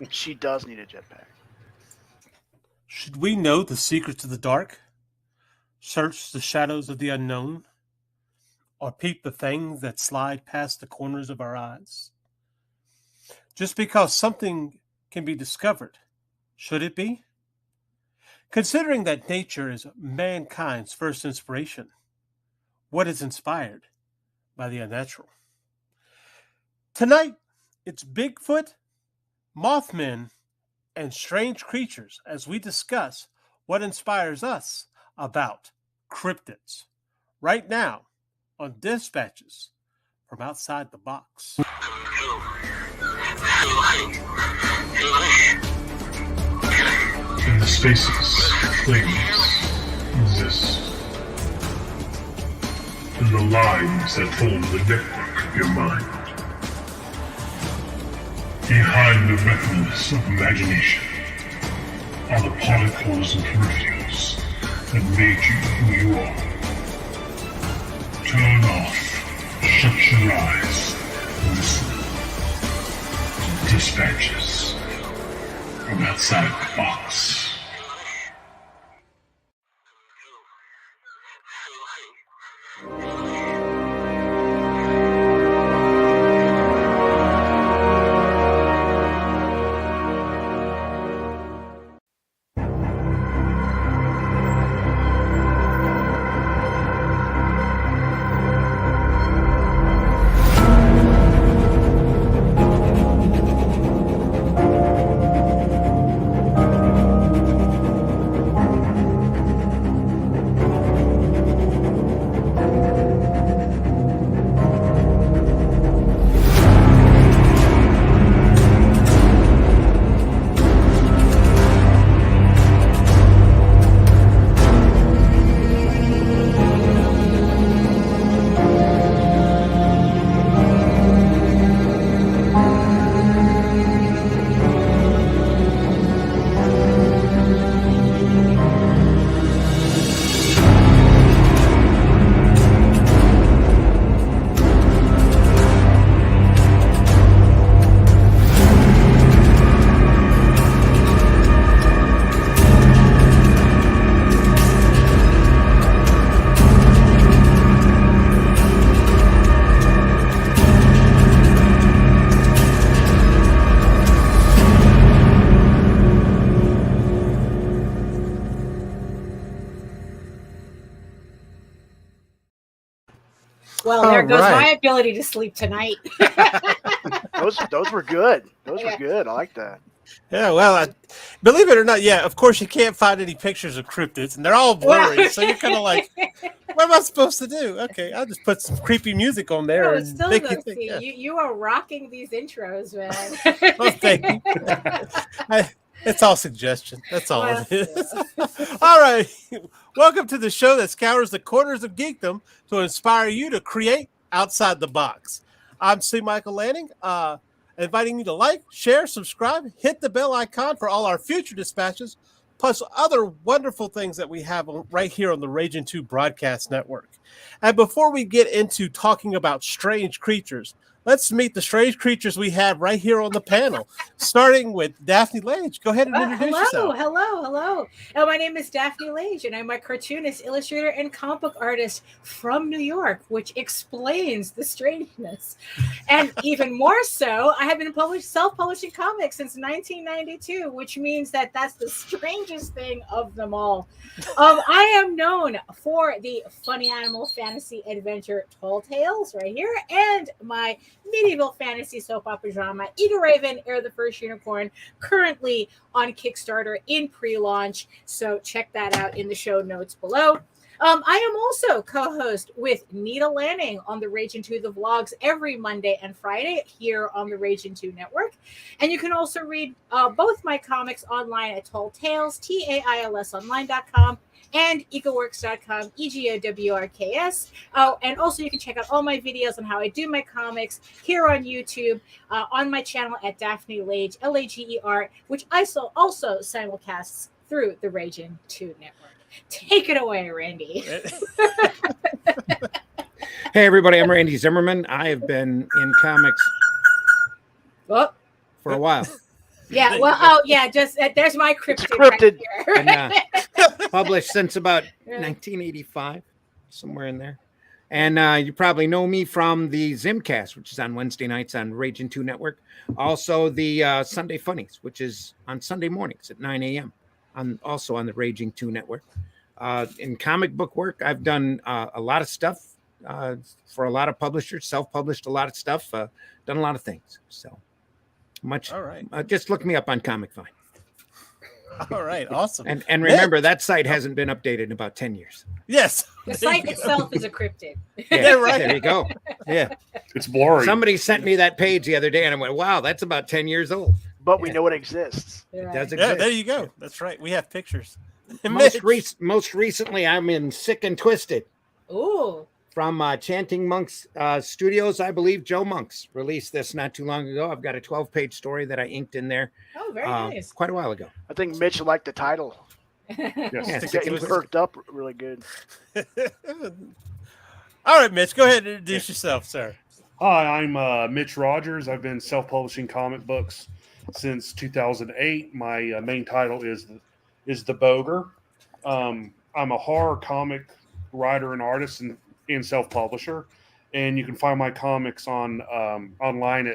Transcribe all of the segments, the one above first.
She does need a jetpack. Should we know the secrets of the dark, search the shadows of the unknown, or peep the things that slide past the corners of our eyes? Just because something can be discovered, should it be? Considering that nature is mankind's first inspiration, what is inspired by the unnatural? Tonight, it's Bigfoot, Mothmen, and strange creatures as we discuss what inspires us about cryptids. Right now on Dispatches from Outside the Box. In the spaces, things exist. In the lines that form the network of your mind. Behind the retinas of imagination are the particles and peripherals that made you who you are. Turn off, shut your eyes, and listen to Dispatches from Outside the Box. Well, there goes my ability to sleep tonight. Those were good. Those were good. I like that. Yeah, well, believe it or not, yeah, of course you can't find any pictures of cryptids, and they're all blurry, so you're kind of like, what am I supposed to do? Okay, I'll just put some creepy music on there and still make though, you think. see, Yeah. you are rocking these intros, man. Oh, thank you. It's all suggestion. That's all it is. All right. Welcome to the show that scours the corners of geekdom to inspire you to create outside the box. I'm C Michael Lanning, inviting you to like, share, subscribe, hit the bell icon for all our future dispatches, plus other wonderful things that we have right here on the Ragin 2 Broadcast Network. And before we get into talking about strange creatures, let's meet the strange creatures we have right here on the panel, starting with Daphne Lage. Go ahead and introduce yourself. Hello. My name is Daphne Lage, and I'm a cartoonist, illustrator, and comic book artist from New York, which explains the strangeness. And even more so, I have been self-publishing comics since 1992, which means that that's the strangest thing of them all. I am known for the funny animal fantasy adventure Tall Tales right here, and my medieval fantasy soap opera drama Eagle Raven, Air the First Unicorn, currently on Kickstarter in pre-launch. So check that out in the show notes below. I am also co-host with Nita Lanning on the Ragin 2 The Vlogs every Monday and Friday here on the Ragin 2 Network. And you can also read both my comics online at Tall Tales, TAILSonline.com, and ecoworks.com, EGOWRKS. Oh, and also you can check out all my videos on how I do my comics here on YouTube, on my channel at Daphne Lage, Lager, which I also simulcasts through the Ragin 2 Network. Take it away, Randy. Hey, everybody. I'm Randy Zimmerman. I have been in comics. Oh, for a while. Yeah, well, oh yeah, just there's my It's cryptid. cryptid. Right And, published since about 1985, somewhere in there. And you probably know me from the Zimcast, which is on Wednesday nights on Ragin 2 Network. Also the Sunday Funnies, which is on Sunday mornings at 9 a.m. Also on the Raging 2 Network. In comic book work, I've done a lot of stuff for a lot of publishers, self-published a lot of stuff, done a lot of things. So much. All right. Just look me up on Comic Vine. All right. Awesome. And remember, that site hasn't been updated in about 10 years. Yes. The site itself is a cryptid. Yeah, right. There you go. Yeah. It's blurry. Somebody sent me that page the other day, and I went, wow, that's about 10 years old. But we know it exists. It Right. does Yeah, exist. there you go. That's right. We have pictures. Most recently, I'm in Sick and Twisted Ooh. from Chanting Monks Studios. I believe Joe Monks released this not too long ago. I've got a 12-page story that I inked in there Oh, very nice. quite a while ago. I think Mitch liked the title. Yes. Yeah, He was perked up really good. All right, Mitch, go ahead and introduce yourself, sir. Hi, I'm Mitch Rogers. I've been self-publishing comic books since 2008. My main title is The Boger. I'm a horror comic writer and artist and self-publisher, and you can find my comics on online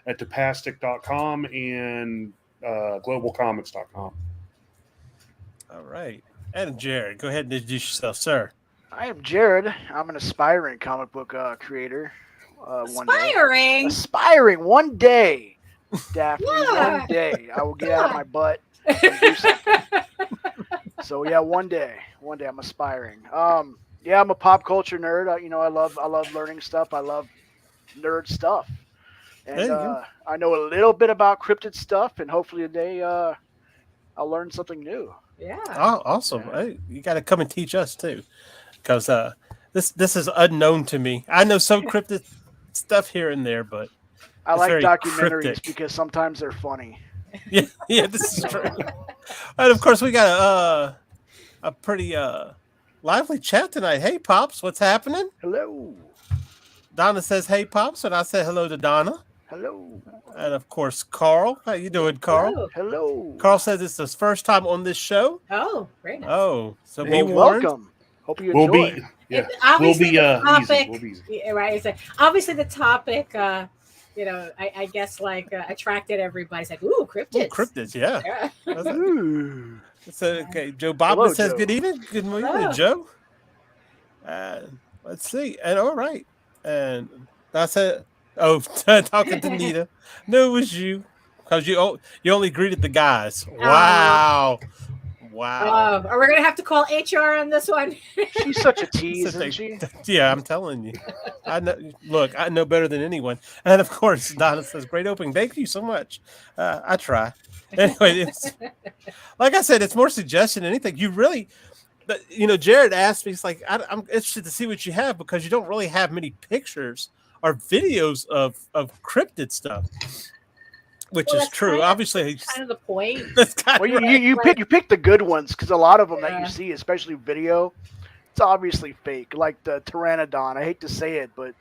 at topastic.com and globalcomics.com. All right. And Jared, go ahead and introduce yourself, sir. I am Jared. I'm an aspiring comic book creator. One day. Aspiring. Aspiring one day, Daphne. Yeah. One day, I will get out of my butt and do something. So yeah, one day I'm aspiring. Yeah, I'm a pop culture nerd. I love learning stuff. I love nerd stuff, There you and go. I know a little bit about cryptid stuff, and hopefully today I'll learn something new. Yeah. Oh, awesome. Hey, you got to come and teach us too, because this is unknown to me. I know some cryptid stuff here and there, but I It's like very documentaries cryptic. because sometimes they're funny. yeah, this is true. And of course, we got a pretty lively chat tonight. Hey, Pops, what's happening? Hello, Donna says, "Hey, Pops," and I say hello to Donna. hello, And of course, Carl. How you doing, Carl? Oh, hello. Carl says it's his first time on this show. oh, very nice. Oh, so be Well, warned. Welcome. Hope you We'll enjoy. be yeah. It- We'll obviously be the topic, easy. We'll be easy. yeah, right. It's obviously the topic, I guess attracted everybody. It's like, ooh, cryptids. Ooh, cryptids, yeah. Yeah. That's it. Ooh. So, okay, Joe Bob Hello, says Joe. good evening. Good morning, Hello. Joe. Let's see. And all right. And I said, oh, talking to Nita. No, it was you. Because you only greeted the guys. Wow. Wow. Are we going to have to call HR on this one? She's such a tease, Such a- isn't she? Yeah, I'm telling you. I know. Look, I know better than anyone. And of course, Donna says, "Great opening. Thank you so much." I try. Anyway, it's like I said, it's more suggestion than anything. You really, but Jared asked me. He's like, I'm interested to see what you have because you don't really have many pictures or videos of cryptid stuff, which Well, is that's true. kind of- Obviously, Kind of the point. that's kind Well, of you right. pick the good ones because a lot of them that Yeah. you see, especially video, it's obviously fake. Like the Pteranodon. I hate to say it, but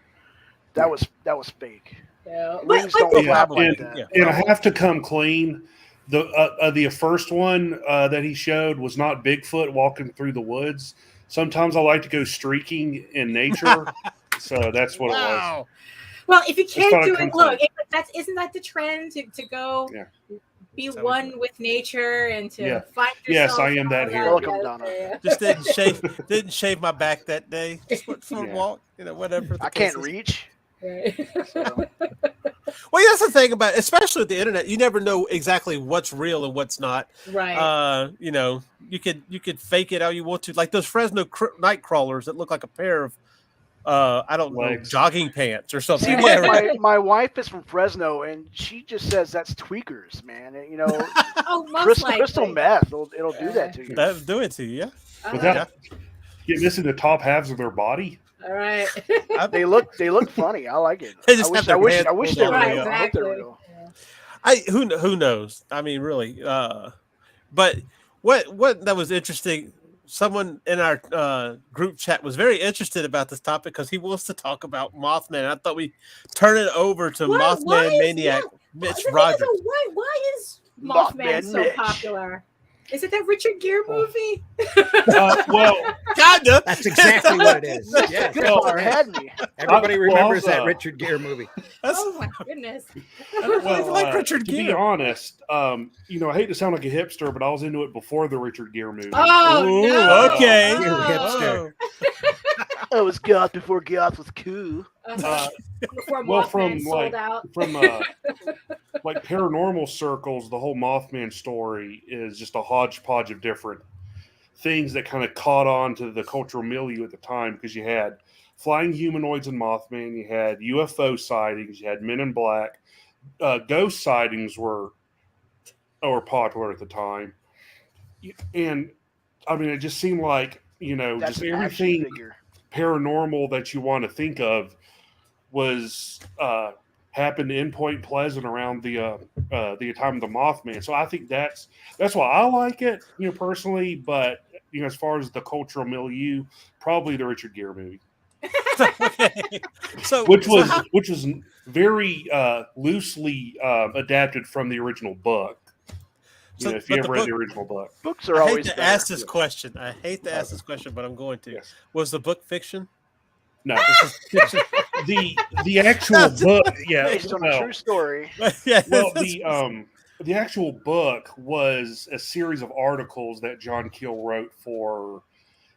that was fake. Yeah. Wings But don't Yeah, flap like and- that. yeah. And I have to come clean. The first one that he showed was not Bigfoot walking through the woods. Sometimes I like to go streaking in nature, so that's what it was. wow. well, if you can't thought do I'd come it, look, clean. isn't that the trend to go Yeah. be Sounds one good. with nature and to Yeah. find Yes, yourself? I am that out here. there? Welcome, Yeah, Donna. yeah. Just didn't shave my back that day. Just went for a Yeah. walk. Whatever. the I can't case is. reach. Right. So. Well, that's the thing about, especially with the internet, you never know exactly what's real and what's not. Right. You could fake it how you want to, like those Fresno night crawlers that look like a pair of I don't know, Legs. jogging pants or something. See, Yeah, right. my wife is from Fresno, and she just says that's tweakers, man. Oh, most likely. Crystal meth, it'll do that to you. That'll do it to you. Yeah. Without getting this in the top halves of their body. All right. They look funny. I like it. They just I have their wish hands I wish pulled they all were the Right, way real. up. I hope they were exactly. real. Who knows? I mean, really. But what that was interesting. Someone in our group chat was very interested about this topic because he wants to talk about Mothman. I thought we turn it over to Why Mothman is Maniac. Mitch The thing is, Rogers. though, why is Mothman Mothman so Mitch. popular? Is it that Richard Gere movie? Well, Kinda. That's exactly what it is. Yeah. Good far ahead me. Everybody Well, remembers that also- Richard Gere movie. Oh my goodness! I like Richard to be Gere. honest, I hate to sound like a hipster, but I was into it before the Richard Gere movie. Oh Ooh, no! okay. You Oh. hipster. I was goth before goth was cool. Before well, Mothman from, sold like- out. From like paranormal circles, the whole Mothman story is just a hodgepodge of different things that kind of caught on to the cultural milieu at the time, because you had flying humanoids and Mothman, you had UFO sightings, you had Men in Black, ghost sightings were popular at the time, and I mean it just seemed like That's just an action everything figure. paranormal that you want to think of was happened in Point Pleasant around the time of the Mothman. So I think that's why I like it, personally. But as far as the cultural milieu, probably the Richard Gere movie, Okay. So which so was how- very loosely adapted from the original book. So- If you but the ever read book- the original book, Books are I hate always to better. ask this question. I hate to ask this question, but I'm going to. yes, Was the book fiction? no, the actual book, yeah, Based on a well, true story. Yeah. well, the actual book was a series of articles that John Keel wrote for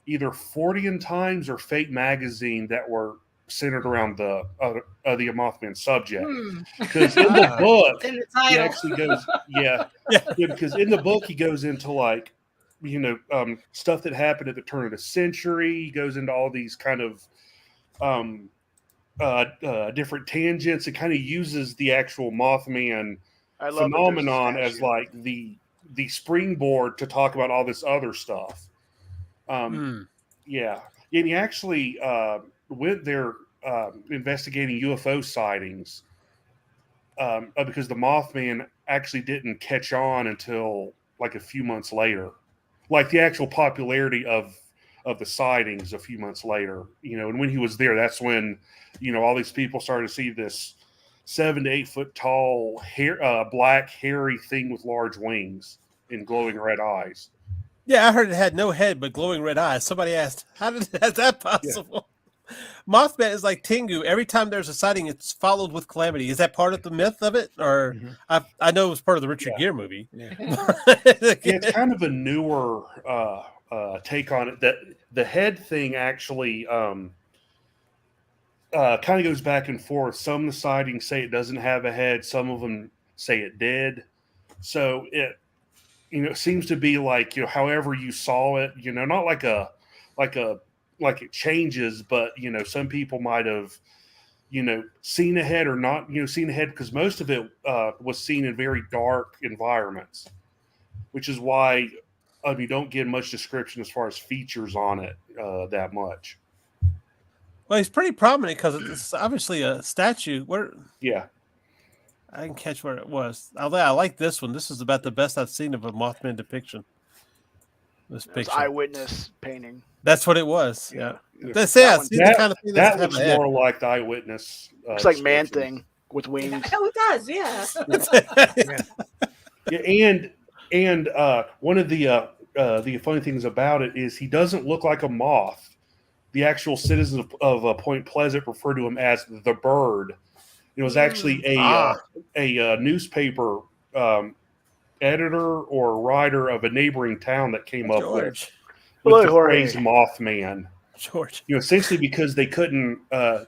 either Fortean Times or Fate magazine that were centered around the Mothman subject. Because in the book, In the he title. actually goes, yeah, because in the book he goes into like, stuff that happened at the turn of the century. He goes into all these kind of different tangents. It kind of uses the actual Mothman I love phenomenon as like the springboard to talk about all this other stuff. Hmm. Yeah, and he actually went there investigating UFO sightings because the Mothman actually didn't catch on until like a few months later, like the actual popularity of the sightings a few months later. And when he was there, that's when all these people started to see this 7 to 8 foot tall, black, hairy thing with large wings and glowing red eyes. Yeah, I heard it had no head but glowing red eyes. Somebody asked, "How's that possible?" Mothman is like Tengu. Every time there's a sighting, it's followed with calamity. Is that part of the myth of it, or I know it was part of the Richard Gere movie. Yeah. It's kind of a newer take on it. That the head thing actually kind of goes back and forth. Some of the sightings say it doesn't have a head. Some of them say it did. So it seems to be like however you saw it. Not like it changes, but some people might have seen a head or not seen a head, because most of it was seen in very dark environments, which is why you don't get much description as far as features on it that much. Well, he's pretty prominent because it's obviously a statue. Where Yeah. I didn't catch where it was. Although I like this one. This is about the best I've seen of a Mothman depiction. This It was picture. eyewitness painting. That's what it was. Yeah. Yeah. That's That one- see the kind of thing That that's looks have a head. more like the eyewitness. Looks like Man description. Thing with wings. Oh, it does, yeah. Yeah, and one of the funny things about it is he doesn't look like a moth. The actual citizens of Point Pleasant refer to him as the bird. It was actually a newspaper editor or writer of a neighboring town that came up George. with the Jorge. phrase Mothman. George. Essentially because they couldn't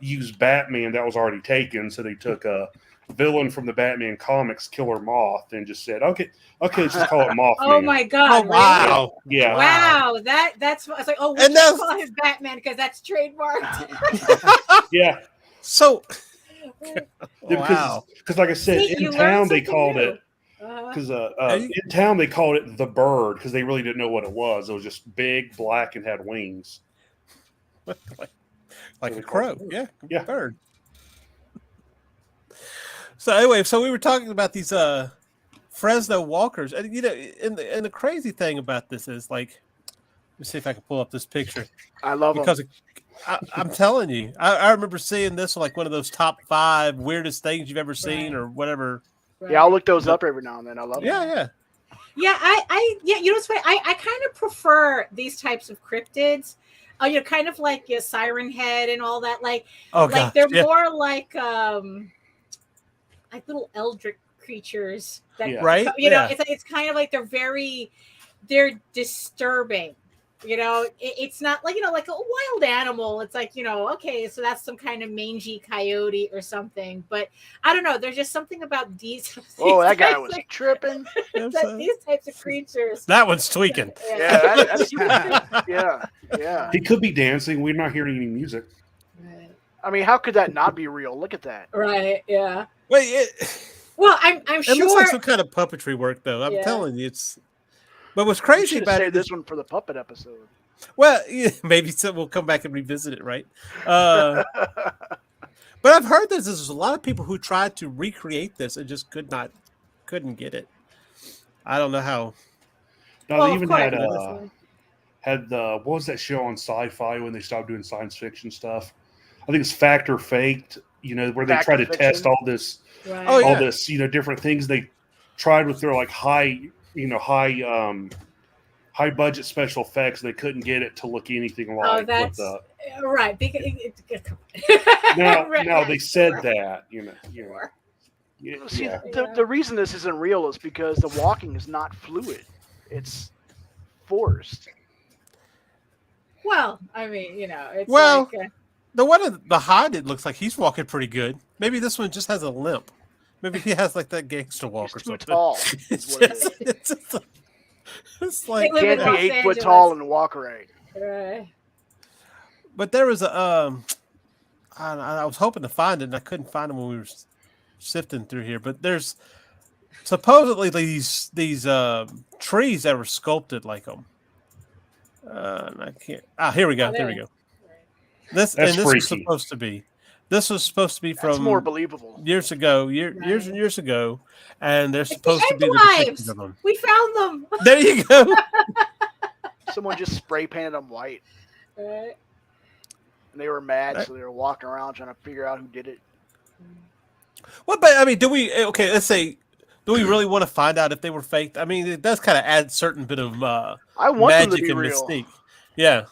use Batman that was already taken, so they took a villain from the Batman comics, Killer Moth, and just said, okay, let's just call it Mothman. Oh my God! Oh really? wow. Yeah. Wow, that's. I was like, oh, we And should that's- call him Batman because that's trademarked. Yeah. So Because, like I said, See, in you learn town they something called new. it because in town they called it the bird because they really didn't know what it was. It was just big, black, and had wings. like a crow. Yeah. Yeah. Bird. So anyway, so we were talking about these Fresno walkers. And and the crazy thing about this is like, let me see if I can pull up this picture. I love them. Because I'm telling you, I remember seeing this like one of those top 5 weirdest things you've ever seen or whatever. Yeah, I'll look those up every now and then. I love Yeah, them. yeah. Yeah, you know what's funny? I kind of prefer these types of cryptids. Kind of like Siren Head and all that. Like gosh, they're yeah. more like little eldritch creatures that Yeah. Right? Yeah. it's kind of like they're disturbing. It's not like like a wild animal. It's like okay, so that's some kind of mangy coyote or something. But I don't know. There's just something about these. Oh, these that guy types was of- tripping. these types of creatures. That one's tweaking. Yeah, yeah. He could be dancing. We're not hearing any music. Right. I mean, how could that not be real? Look at that. Right. Yeah. Wait, Well, I'm it sure. looks like some kind of puppetry work, though. I'm Yeah. telling you, it's. But what's We crazy should have about saved it this is, one for the puppet episode. well, yeah, maybe we'll come back and revisit it, right? But I've heard there's a lot of people who tried to recreate this and just couldn't get it. I don't know how. No, Well, they of even course. had what was that show on Sci-Fi when they stopped doing science fiction stuff? I think it's Fact or Faked. Where they Fact try or to Fiction? test all this, Right. Oh, yeah. all this, different things they tried with their like high budget special effects. They couldn't get it to look anything like. Oh, that's right. Because Now Right. they said that. Sure. See, Yeah. the reason this isn't real is because the walking is not fluid. It's forced. Well, I mean, it's Well, like, The one of the hide, it looks like he's walking pretty good. Maybe this one just has a limp. Maybe he has like that gangster walk He's or too something. tall. It's is what it just, is. it's just it's like, They live in Can't Los be 8 foot Angeles. tall and walk right. right. but there was a I was hoping to find it and I couldn't find it when we were sifting through here. But there's supposedly these trees that were sculpted like them. And I can't. Here we go. Oh, There we there. go. This That's was freaky. supposed to be. This was supposed to be That's from more believable. years ago, years and years ago, and they're It's supposed the to be the Endlives. depictions of them. We found them. There you go. Someone just spray painted them white, Right. and they were mad, so they were walking around trying to figure out who did it. Well, but I mean, do we? Okay, let's say, do we really want to find out if they were faked? I mean, it does kind of add certain bit of I want them to magic be and real. mystique. Yeah.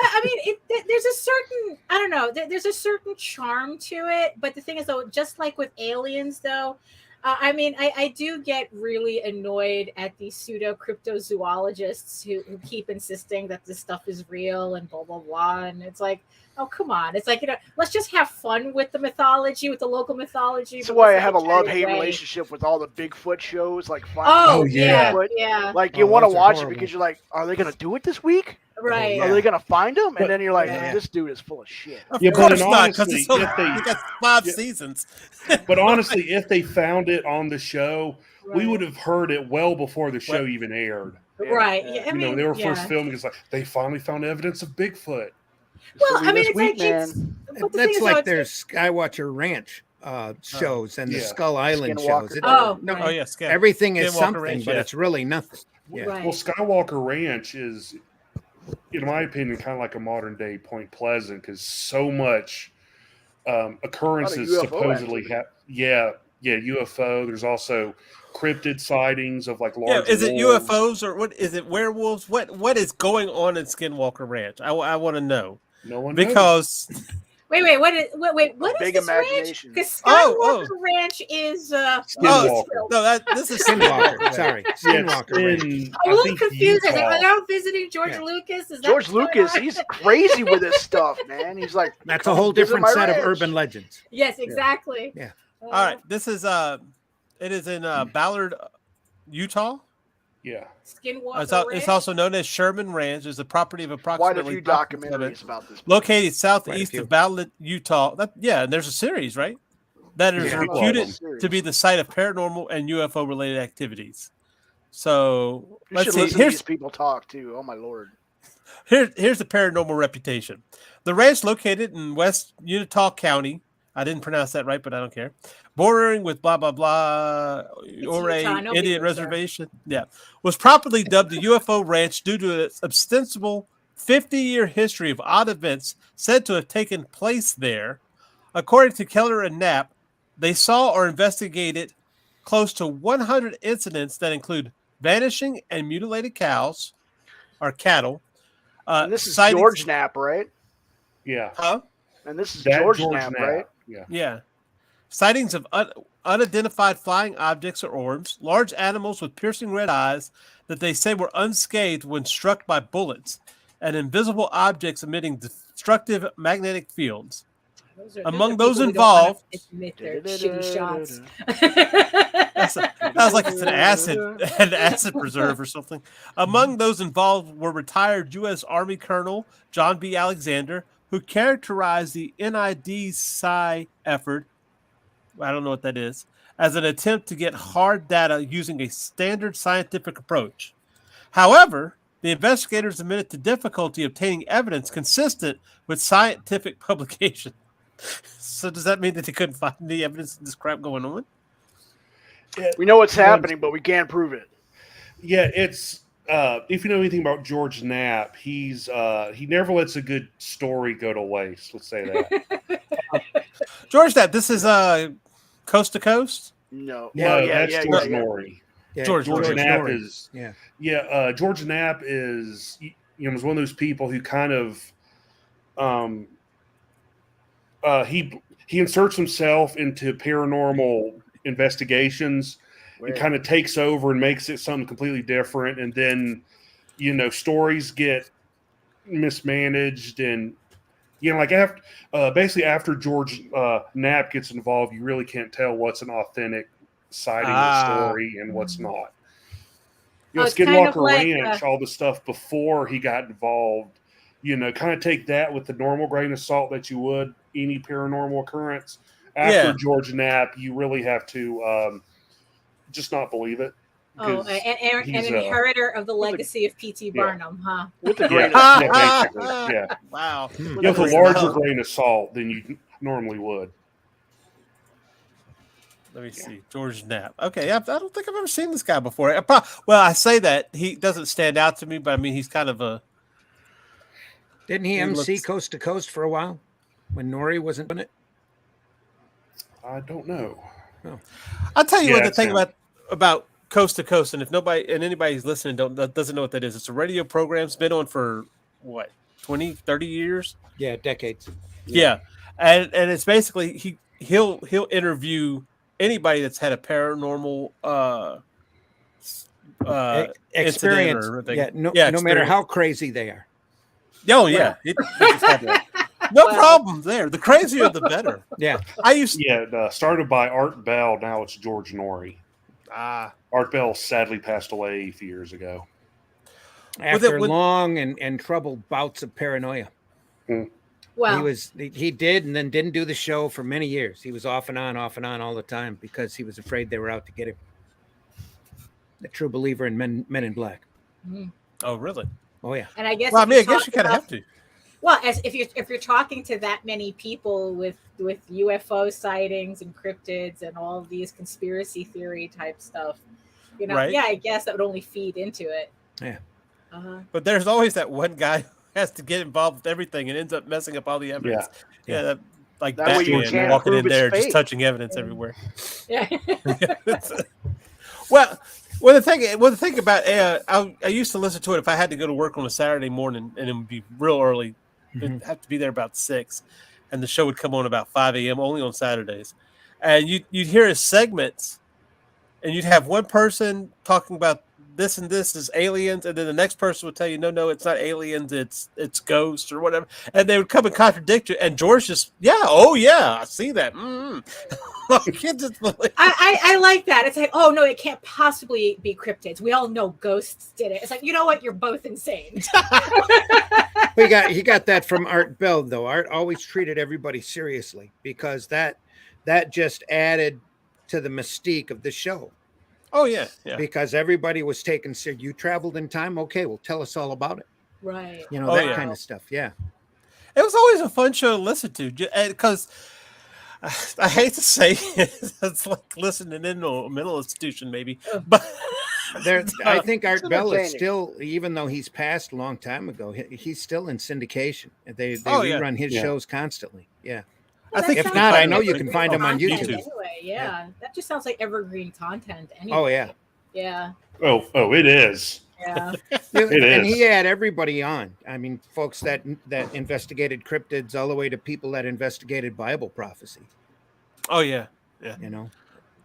I mean, there's a certain, I don't know, there's a certain charm to it. But the thing is, though, just like with aliens, though, I mean, I do get really annoyed at these pseudo cryptozoologists who keep insisting that this stuff is real and blah, blah, blah. And it's like, oh, come on. It's like, let's just have fun with the mythology, with the local mythology. That's but why I let's have not a carry it love-hate away. relationship with all the Bigfoot shows, like Oh, Finding yeah. Bigfoot. Yeah. Like you Oh, want to those are watch it horrible. because you're like, are they gonna do it this week? Right. Yeah. Are they gonna find him? But- And then you're like, Yeah. this dude is full of shit. Of Yeah, but course in not, because honesty, it's so, if they- you got 5 Yeah. seasons. But honestly, if they found it on the show, we Right. would have heard it well before the show even aired. Right. Yeah. Yeah. I mean, They were yeah. first filming. It's like they finally found evidence of Bigfoot. Well, So I mean, this it's week, like man, it's. But the thing That's is, though, like it's- their Skywatcher Ranch shows and the Yeah. Skull Island Skinwalker. shows. Oh, No, right. Oh yes, yeah. everything is Skinwalker something, Ranch, but yeah. it's really nothing. Yeah. Right. Well, Skywalker Ranch is, in my opinion, kind of like a modern day Point Pleasant because so much occurrences UFO supposedly activity. have. Yeah, UFO. There's also cryptid sightings of like Yeah, large. is it wolves. UFOs or what? Is it werewolves? What is going on in Skinwalker Ranch? I want to know No one knows. because Wait, what is Big this imagination. ranch? Because Oh, Skywalker Ranch is Skinwalker. no, this is Skinwalker. Sorry, Yeah, it's Skinwalker Ranch. in, I'm a I little think, confused. Are Utah. they now visiting George Yeah. Lucas? Is that George what's going Lucas, on? he's crazy with his stuff, man. He's like, That's a whole Visit different my set of ranch. urban legends. Yes, exactly. Yeah. all right. This is it is in Ballard, Utah. Yeah. Skinwalker It's Ranch. also known as Sherman Ranch. It's a property of quite a approximately few 5 percent documentaries about this. located southeast few. of Ballard, Utah. And there's a series, right? That is Yeah. reputed Series. to be the site of paranormal and UFO related activities. So You let's should see. listen to Here's these people talk too. Oh my lord. here's the paranormal reputation. The ranch located in West Utah County. I didn't pronounce that right, but I don't care. Bordering with blah blah blah or a Utah. Nobody Indian goes there. reservation. Yeah, was properly dubbed the UFO Ranch due to its ostensible 50-year history of odd events said to have taken place there. According to Keller and Knapp, they saw or investigated close to 100 incidents that include vanishing and mutilated cows or cattle. And this is sightings- George Knapp, right? Yeah. Huh? And this is That George Knapp, right? Yeah. Yeah. Sightings of unidentified flying objects or orbs, large animals with piercing red eyes that they say were unscathed when struck by bullets, and invisible objects emitting destructive magnetic fields. Among those people who don't wanna involved- admit their shitty shots. Sounds like it's an acid preserve or something. Among those involved were retired U.S. Army Colonel John B. Alexander, who characterized the NID-PSI effort, I don't know what that is, as an attempt to get hard data using a standard scientific approach. However, the investigators admitted to difficulty obtaining evidence consistent with scientific publication. So does that mean that they couldn't find any evidence of this crap going on? We know what's happening, but we can't prove it. Yeah, it's if you know anything about George Knapp, he never lets a good story go to waste. Let's say that. George Knapp, this is Coast to Coast? No. No, Well, that's George Norrie. Yeah, George Knapp Norrie. is Yeah. George Knapp is is one of those people who kind of he inserts himself into paranormal investigations and kind of takes over and makes it something completely different, and then stories get mismanaged, and like after basically after George Knapp gets involved, you really can't tell what's an authentic sighting or story and what's not. It's kind of Skinwalker like, Ranch, all the stuff before he got involved, kind of take that with the normal grain of salt that you would any paranormal occurrence. After George Knapp, you really have to just not believe it. Oh, and an inheritor of the legacy of P.T. Barnum, huh? With the grain basically, yeah. Wow. You have a larger grain of salt than you normally would. Let me see. George Knapp. Okay, I don't think I've ever seen this guy before. I say that he doesn't stand out to me, but I mean, he's kind of a... Didn't he MC Coast to Coast for a while when Norrie wasn't doing it? I don't know. Oh. I'll tell you what the thing about Coast to Coast, and if anybody who's listening doesn't know what that is, it's a radio program. It's been on for what, 20, 30 years? Yeah, decades. Yeah. And it's basically he'll interview anybody that's had a paranormal experience. No matter how crazy they are. Oh yeah. No problem there. The crazier the better. Yeah. Started by Art Bell, now it's George Norrie. Art Bell sadly passed away a few years ago. After long and troubled bouts of paranoia. Well, he did and then didn't do the show for many years. He was off and on all the time because he was afraid they were out to get him. A true believer in Men in Black. Oh, really? Oh yeah. And I guess I guess you kind of have to. Well, if you're talking to that many people with UFO sightings and cryptids and all of these conspiracy theory type stuff, right. I guess that would only feed into it. Yeah. But there's always that one guy who has to get involved with everything and ends up messing up all the evidence. Yeah. Like that Batman walking in there just touching evidence everywhere. Yeah. Well, the thing about I used to listen to it if I had to go to work on a Saturday morning, and it would be real early. I'd have to be there about 6, and the show would come on about 5 a.m. only on Saturdays. And you'd hear his segments, and you'd have one person talking about this and this is aliens, and then the next person would tell you, no, it's not aliens, it's ghosts or whatever, and they would come and contradict you. And George just, I see that. I can't just believe. I like that. It's like, oh no, it can't possibly be cryptids. We all know ghosts did it. It's like, you know what? You're both insane. He got that from Art Bell, though. Art always treated everybody seriously because that just added to the mystique of the show. Oh yeah. Because everybody was taken serious. You traveled in time, okay? Well, tell us all about it. Right. That kind of stuff. Yeah. It was always a fun show to listen to because I hate to say it, it's like listening in a mental institution, maybe, but. I think Art Bell is still, even though he's passed a long time ago, he's still in syndication. They rerun his shows constantly. Yeah. I think If sounds not, like I know you evergreen can find them on content YouTube. Anyway, yeah, that just sounds like evergreen content. Anyway. Oh yeah. Yeah. Oh, it is. Yeah. It And is. he had everybody on. I mean, folks that investigated cryptids, all the way to people that investigated Bible prophecy. Oh yeah. You know,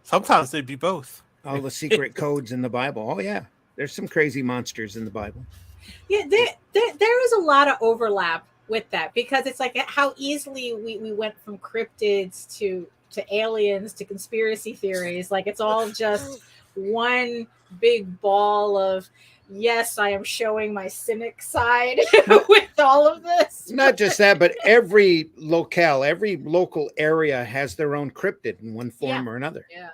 Sometimes they'd be both. all the secret codes in the Bible. Oh yeah, there's some crazy monsters in the Bible. Yeah, there is a lot of overlap with that because it's like how easily we went from cryptids to aliens to conspiracy theories. Like it's all just one big ball of yes, I am showing my cynic side with all of this. Not just that, but every local area has their own cryptid in one form or another. Yeah.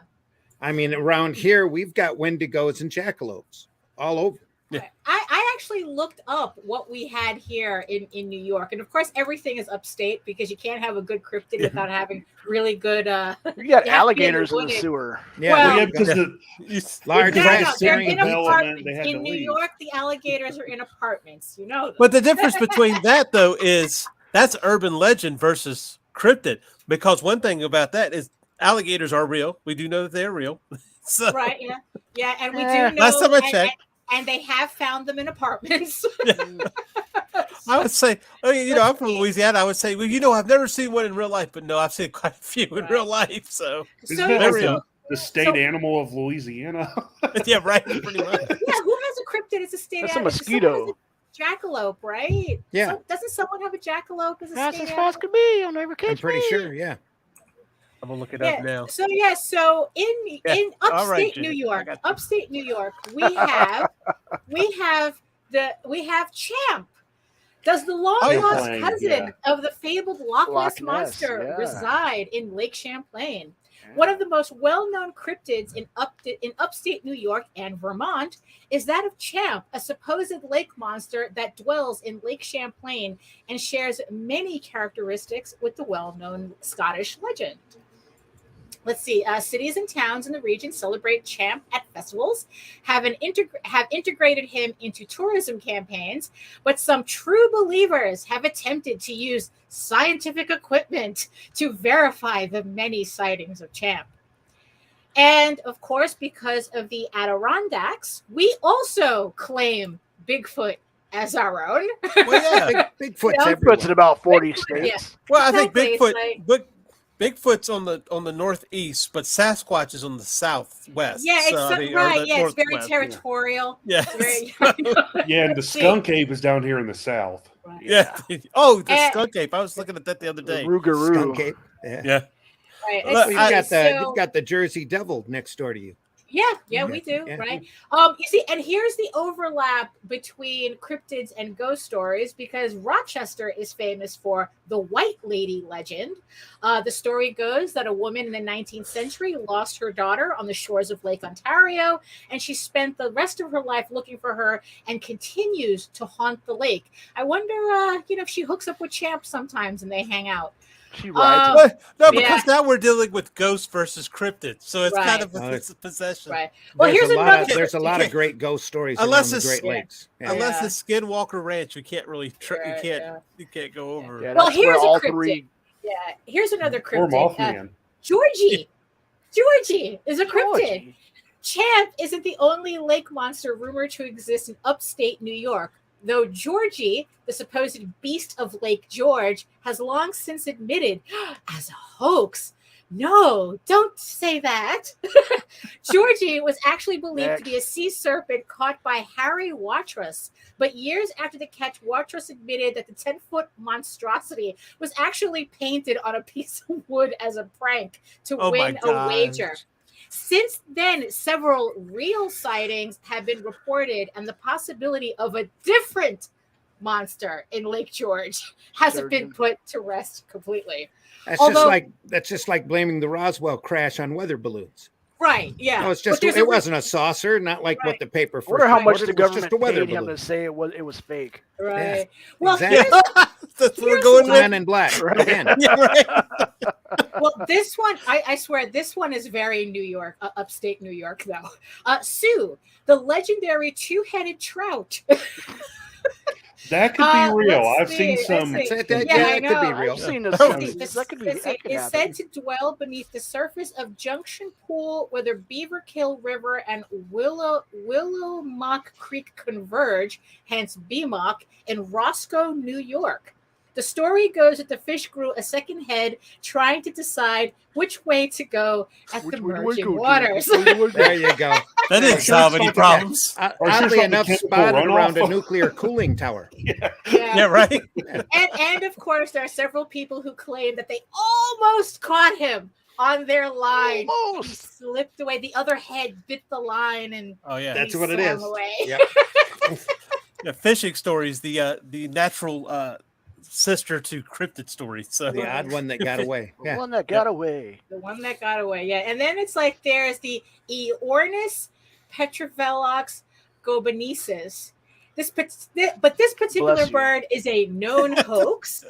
I mean, around here we've got wendigos and jackalopes all over. Yeah. I actually looked up what we had here in New York. And of course, everything is upstate because you can't have a good cryptid without having really good. You got you have to be alligators in the wooded. sewer. Yeah, Well, Well, yeah, we've because got the large because No, of no, the they're city in development, apartments. they had In to New leave. York, the alligators are in apartments. You know that. But the difference between that though is that's urban legend versus cryptid. Because one thing about that is alligators are real. We do know that they're real. So Right, yeah, and we do Eh. know. Last time I checked. and they have found them in apartments. I would say, I'm from Louisiana. I would say, well, I've never seen one in real life, but no, I've seen quite a few in Right. real life. So Isn't So, that yeah, like so- the state animal of Louisiana? yeah, right, pretty much. Yeah, who has a cryptid as a state That's a animal? mosquito. Someone has a jackalope, right? Yeah. So, doesn't someone have a jackalope as a That's state as animal? fast as could be. You'll never catch I'm pretty me. sure. Yeah. I'm gonna look it up now. So in Yeah. upstate All right, New Judy. York, I got we have Champ. Does the long lost Champlain, cousin of the fabled Loch Ness Loch Ness, monster yeah. reside in Lake Champlain? One of the most well-known cryptids in upstate New York and Vermont is that of Champ, a supposed lake monster that dwells in Lake Champlain and shares many characteristics with the well-known Scottish legend. Let's see. Cities and towns in the region celebrate Champ at festivals, have integrated him into tourism campaigns, but some true believers have attempted to use scientific equipment to verify the many sightings of Champ. And of course, because of the Adirondacks, we also claim Bigfoot as our own. Well, yeah. Bigfoot's Yeah. everywhere. Puts in about 40 Bigfoot, states. Well, I think Exactly, it's like- Bigfoot's on the northeast, but Sasquatch is on the southwest. Yeah, it's or the right. Yeah, it's very northwest. territorial. Yeah. It's very, Yeah, and the skunk ape is down here in the south. Yeah. Oh, the And- skunk ape. I was looking at that the other day. Rougarou. Skunk ape. Yeah. Yeah. right. Look, You've Okay, got so- you've got the Jersey Devil next door to you. Yeah, we do, Yeah. right? You see, and here's the overlap between cryptids and ghost stories because Rochester is famous for the White Lady legend. The story goes that a woman in the 19th century lost her daughter on the shores of Lake Ontario, and she spent the rest of her life looking for her and continues to haunt the lake. I wonder, if she hooks up with Champ sometimes and they hang out. She rides. Well, no, Yeah. because now we're dealing with ghosts versus cryptids, so it's kind of Right. it's a possession. Right. Well, There's here's a lot another. of, there's a lot of cryptid. great ghost stories Unless around the it's- Great Lakes. Yeah. Unless Yeah. it's Skinwalker Ranch, you can't really Right, yeah. you can't go over. Yeah, Well, that's where here's a all cryptid. three. Yeah. Here's another Or cryptid. Mothman. Georgie. Georgie is a cryptid. Georgie. Champ isn't the only lake monster rumored to exist in upstate New York, though Georgie, the supposed beast of Lake George, has long since admitted as a hoax. No, don't say that. Georgie was actually believed to be a sea serpent caught by Harry Watrous. But years after the catch, Watrous admitted that the 10-foot monstrosity was actually painted on a piece of wood as a prank to Oh my win a gosh. wager. Since then, several real sightings have been reported, and the possibility of a different monster in Lake George hasn't been Surgeon. put to rest completely. That's just like blaming the Roswell crash on weather balloons. Right? Yeah. No, it's But just there's it wasn't a saucer, not like Right. what the paper I first wonder how much reported. the It was just government a weather paid him balloon. to say it was fake. right. Yeah, Well, exactly. That's what we're Here's going the with. Man in Black Right. again. Yeah, right. well, this one, I swear, this one is very New York, upstate New York, though. Sue, the legendary two-headed trout. That could be real. let's I've seen see, some. let's see. Yeah, I it could be know. real. I've seen this. Oh, That could be. Let's see. That could It's happen. said to dwell beneath the surface of Junction Pool, where the Beaver Kill River and Willowmock Creek converge, hence BMOC, in Roscoe, New York. The story goes that the fish grew a second head, trying to decide which way to go at the merging waters. There you go. That didn't solve any problems. Oddly enough, chemical spotted around a runoff. nuclear cooling tower. Yeah, right. And of course, there are several people who claim that they almost caught him on their line. Almost. He slipped away. The other head bit the line, and Oh yeah. That's he what it swam is. away. Yep. Yeah, fishing stories, the natural sister to cryptid stories. So The odd one that got away. The Yeah. one that got away. The one that got away, yeah. And then it's like there's the Eornis petrovelox gobanesis. This particular Bless you. bird is a known hoax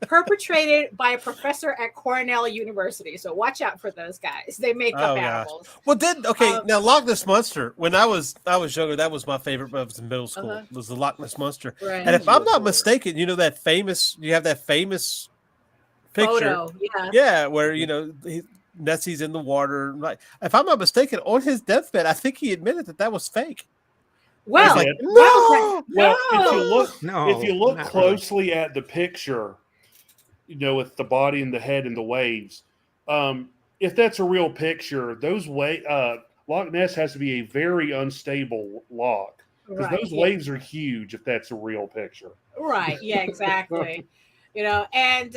perpetrated by a professor at Cornell University. So watch out for those guys. They make up Oh, gosh. animals. well, now Loch Ness Monster. When I was younger, that was my favorite. When I was in middle school. Uh-huh. Was the Loch Ness Monster. Right. And if I'm not mistaken, you have that famous picture. Photo, yeah. Yeah, where Nessie's in the water. Like, if I'm not mistaken, on his deathbed, I think he admitted that was fake. Well, Like, No, Well, if you look not closely at the picture, with the body and the head and the waves, if that's a real picture, Loch Ness has to be a very unstable loch because right, those yeah. waves are huge. If that's a real picture, Right. Yeah, exactly. And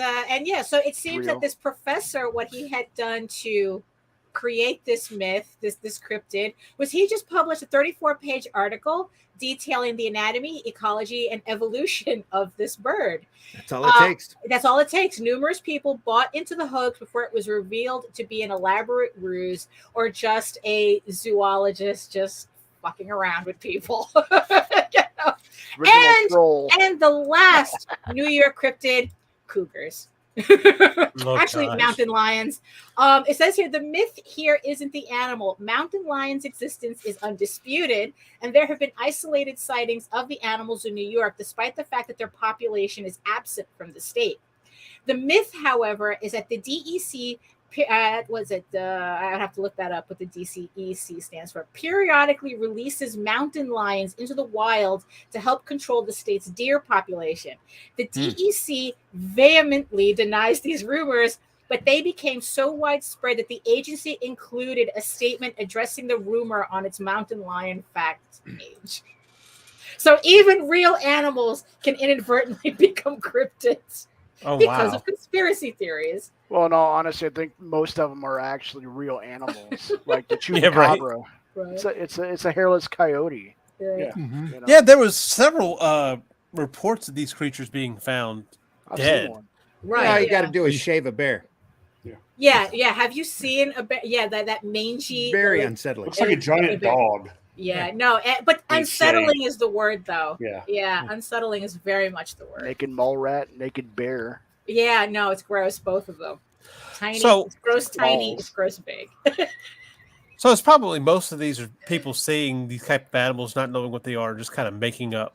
yeah, so it seems Real. that this professor, what he had done to create this myth, this cryptid, was he just published a 34-page article detailing the anatomy, ecology, and evolution of this bird. That's all it takes. That's all it takes. Numerous people bought into the hoax before it was revealed to be an elaborate ruse or just a zoologist just fucking around with people. Original troll. And the last New York cryptid, cougars. Actually, gosh. mountain lions. It says here the myth here isn't the animal. Mountain lions' existence is undisputed, and there have been isolated sightings of the animals in New York, despite the fact that their population is absent from the state. The myth, however, is that the DEC I have to look that up what the DCEC stands for, periodically releases mountain lions into the wild to help control the state's deer population. The DEC vehemently denies these rumors, but they became so widespread that the agency included a statement addressing the rumor on its mountain lion fact page. So even real animals can inadvertently become cryptids because of conspiracy theories. Well, in all honesty, I think most of them are actually real animals, like the Yeah, right. chupacabra. Right. It's a hairless coyote. yeah. You know? Yeah, there was several reports of these creatures being found I've dead. seen one. Right. All you got to do is shave a bear. Yeah. Have you seen that mangy? Very like, unsettling. Looks like a giant dog. Yeah, no, but Insane. unsettling is the word, though. Yeah. Yeah, unsettling is very much the word. Naked mole rat, naked bear. Yeah, no, it's gross, both of them. Tiny, So- it's gross, tiny, Balls. it's gross, big. So it's probably most of these are people seeing these type of animals, not knowing what they are, just kind of making up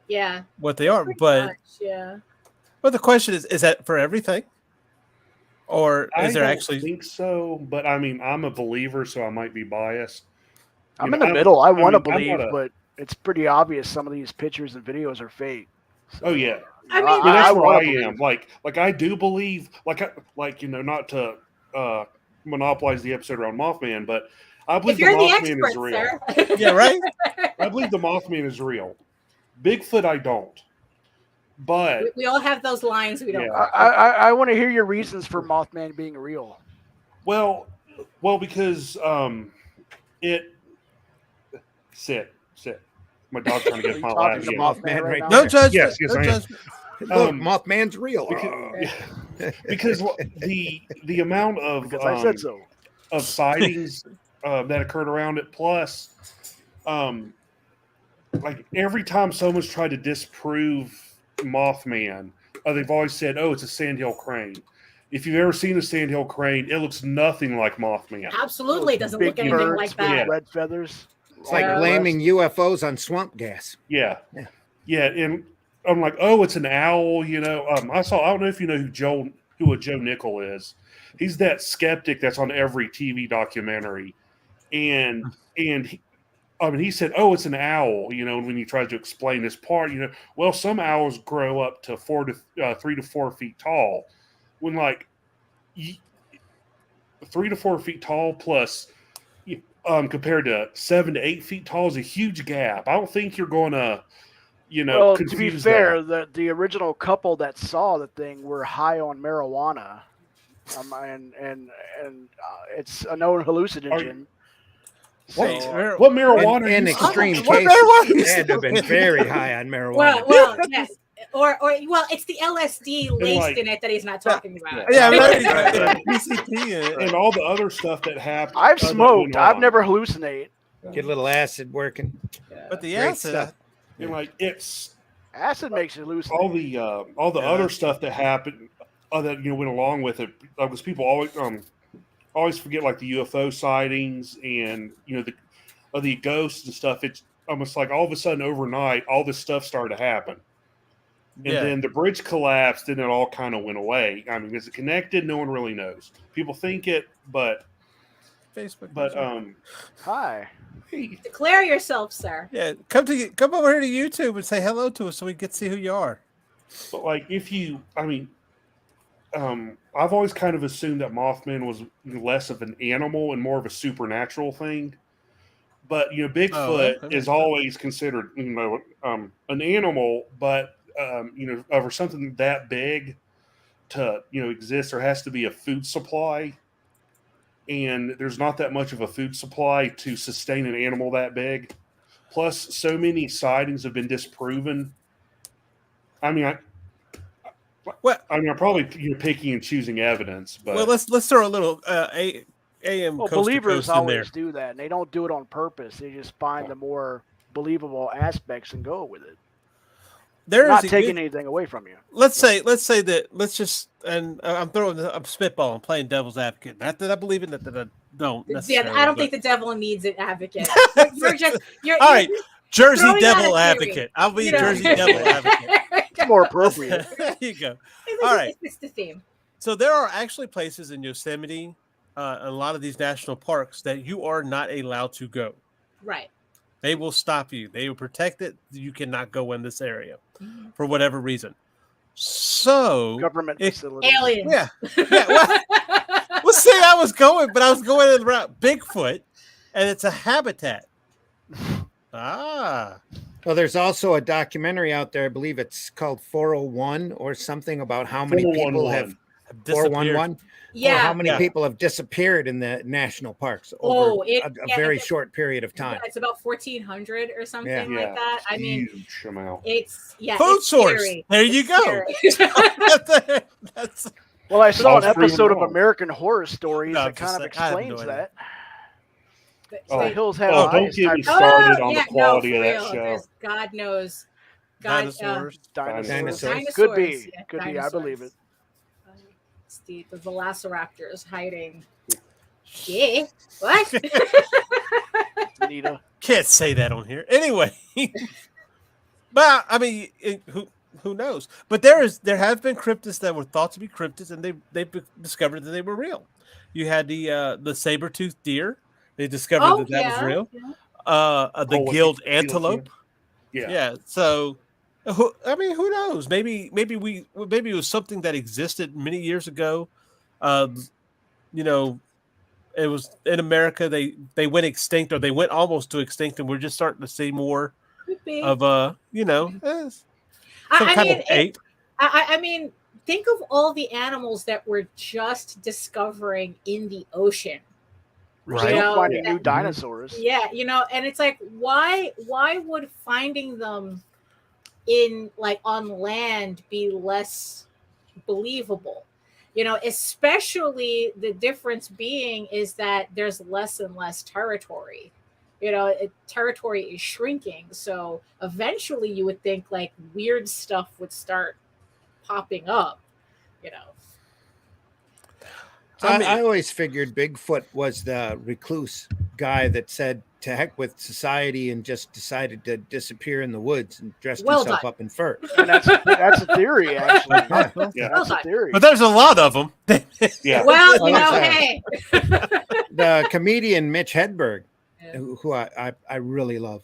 Yeah, what they are. pretty But much, yeah. the question is that for everything, or I is there don't actually? think so, but I mean, I'm a believer, so I might be biased. I'm You in know, the middle. I want to mean, I'm believe, not a- but it's pretty obvious some of these pictures and videos are fake. So, Oh yeah. I mean, Yeah, that's where wanna I believe. am. Like I do believe, not to monopolize the episode around Mothman, but I believe If you're the Mothman expert, is real. sir. Yeah, right. I believe the Mothman is real. Bigfoot, I don't. But we all have those lines we don't. Yeah. I want to hear your reasons for Mothman being real. well, because it sit. My dog's trying to Are get you my talking lap. to Yeah. Mothman right now? No judgment. Yes, no I am. judgment. Look, Um, Mothman's real. Because the amount of Because I said so. of sightings that occurred around it, plus like every time someone's tried to disprove Mothman, they've always said, "Oh, it's a sandhill crane." If you've ever seen a sandhill crane, it looks nothing like Mothman. Absolutely, it doesn't Big look anything birds like with that. red feathers. It's like Yeah. blaming UFOs on swamp gas. Yeah, Yeah. yeah, and I'm like, oh, it's an owl. You know, I don't know if you know who a Joe Nickel is. He's that skeptic that's on every TV documentary, and he said, oh, it's an owl. You know, when you try to explain this part, you know, well, some owls grow up to 3 to 4 feet tall. When like 3 to 4 feet tall plus compared to 7 to 8 feet tall is a huge gap. I don't think you're going to, well, to be confuse fair, that. the original couple that saw the thing were high on marijuana, and it's a known hallucinogen. Wait, So, What marijuana? are In you extreme smoking? cases, they had to have been very high on marijuana. Well, yes. Or well, it's the LSD laced like- in it that he's not talking about. Yeah, Right, right. right. PCP And all the other stuff that happened. I've that smoked. went I've on. never hallucinate. Get a little acid working. But the Great acid, stuff. And like it's Acid makes you hallucinate. all the Yeah. other stuff that happened that went along with it, because people always forget like the UFO sightings and the ghosts and stuff. It's almost like all of a sudden overnight all this stuff started to happen, and Yeah. then the bridge collapsed and it all kind of went away. I mean, is it connected? No one really knows. People think it, but Facebook. Hi. hey, Declare yourself, sir. Yeah, come over here to YouTube and say hello to us so we can see who you are. but like I've always kind of assumed that Mothman was less of an animal and more of a supernatural thing. But Bigfoot okay. is always considered an animal, but over something that big to exist, there has to be a food supply, and there's not that much of a food supply to sustain an animal that big. Plus, so many sightings have been disproven. Well, I'm probably picking and choosing evidence, but well, let's throw a little AM Well, coast to believers coast in there. always do that, and they don't do it on purpose. They just find the more believable aspects and go with it. There's Not a taking good- anything away from you. let's say that I'm spitballing, playing devil's advocate. Not that I believe in that I don't. Yeah, necessarily, I don't but- think the devil needs an advocate. You're All right, Jersey throwing out Devil a theory, advocate. I'll be you know. Jersey Devil advocate. It's more appropriate. There you go. It's All right. It's the theme. So there are actually places in Yosemite, a lot of these national parks that you are not allowed to go. Right. They will stop you. They will protect it. You cannot go in this area for whatever reason. So Government if- facilities. Aliens. yeah. Well, see, I was going in the route Bigfoot, and it's a habitat. Ah, Well, there's also a documentary out there. I believe it's called 401 or something about how many people have 411. Yeah. Or how many Yeah. people have disappeared in the national parks Oh, over it- a yeah, very it's- short period of time. It's about 1,400 or something Yeah. like that. I mean, huge amount. it's food it's source. scary. There you It's go. scary. That's Well, I saw I an was proven episode of wrong. American Horror Stories No, I'm that kind of just saying, I have no explains idea. that. Oh, The hills have don't eyes. get me type- started on yeah, the quality no, of for that real. show. There's God knows. dinosaurs. Dinosaurs. Dinosaurs. Could be. Yeah, Could be. I believe it. It's the velociraptors hiding. Yeah. What? Nita. Can't say that on here. Anyway, but I mean, who knows? But there have been cryptids that were thought to be cryptids, and they discovered that they were real. You had the saber-toothed deer. They discovered that was real. Yeah. The Oh, gilled yeah. antelope. Yeah. Yeah. So, who knows? Maybe it was something that existed many years ago. It was in America. They went extinct, or they went almost to extinct, and we're just starting to see more Could be. of some I kind mean, of ape. I mean, think of all the animals that we're just discovering in the ocean. We're Right. still know, finding that- new dinosaurs. Yeah, and it's like, why would finding them in on land be less believable? Especially the difference being is that there's less and less territory. Territory is shrinking, so eventually you would think weird stuff would start popping up. I always figured Bigfoot was the recluse guy that said to heck with society and just decided to disappear in the woods and dressed Well himself done. up in fur. And that's a theory, actually. Yeah. Yeah. That's a theory. But there's a lot of them. Yeah. Well, Oh, hey. The comedian Mitch Hedberg, Yeah. who I really love,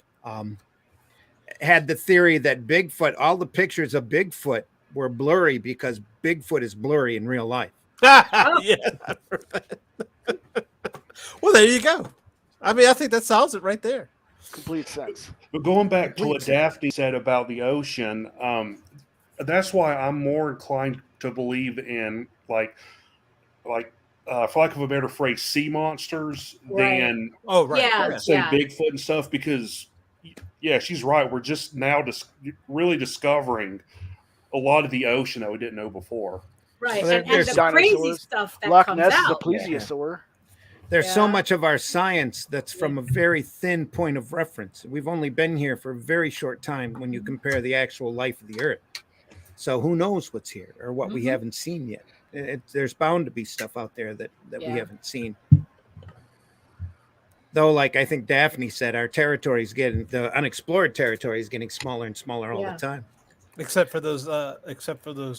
had the theory that Bigfoot, all the pictures of Bigfoot were blurry because Bigfoot is blurry in real life. Yeah. Well, there you go. I mean, I think that solves it right there. Complete sense. But going back to what Daphne said about the ocean, that's why I'm more inclined to believe in like for lack of a better phrase, sea monsters Right. than Oh, right. Yeah. say Bigfoot and stuff. Because yeah, she's right. We're just now really discovering a lot of the ocean that we didn't know before. Right. Well, And there's the crazy dinosaurs. stuff that Loch comes Ness is a out. plesiosaur. There's so Yeah. much of our science that's from a very thin point of reference. We've only been here for a very short time when you compare the actual life of the earth. So who knows what's here or what we Mhm. haven't seen yet. There's bound to be stuff out there that we Yeah. haven't seen. Though, like I think Daphne said, our territory is getting, the unexplored territory is getting smaller and smaller all Yeah. the time. Except for those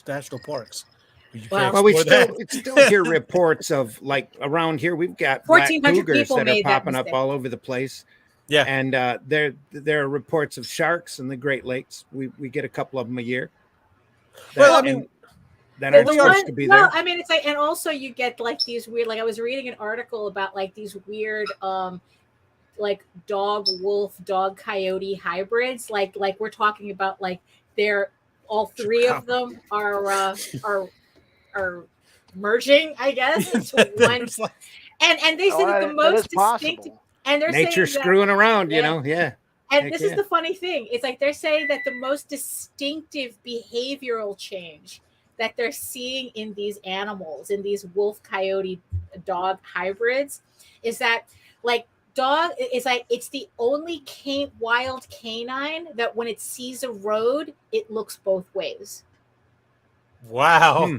national parks. You Wow. can't Well, we explore still that. hear reports of, like, around here we've got black 1,400 cougars people that are made that popping up mistake. all over the place. Yeah. And there are reports of sharks in the Great Lakes. We get a couple of them a year. Well, I That- mean, and that Well, aren't the supposed one- to be well, there. I mean, it's like, and also you get like these weird, like I was reading an article about like these weird, like dog coyote hybrids. Like we're talking about like they're all three of them are merging, I guess, into one. there's like, And they say that the that most is distinct, possible. and they're Nature saying that, screwing around, you Yeah. know. Yeah. and Heck this yeah. is the funny thing. It's like they're saying that the most distinctive behavioral change that they're seeing in these animals, in these wolf coyote dog hybrids, is that like dog is like it's the only wild canine that when it sees a road, it looks both ways. wow. Hmm.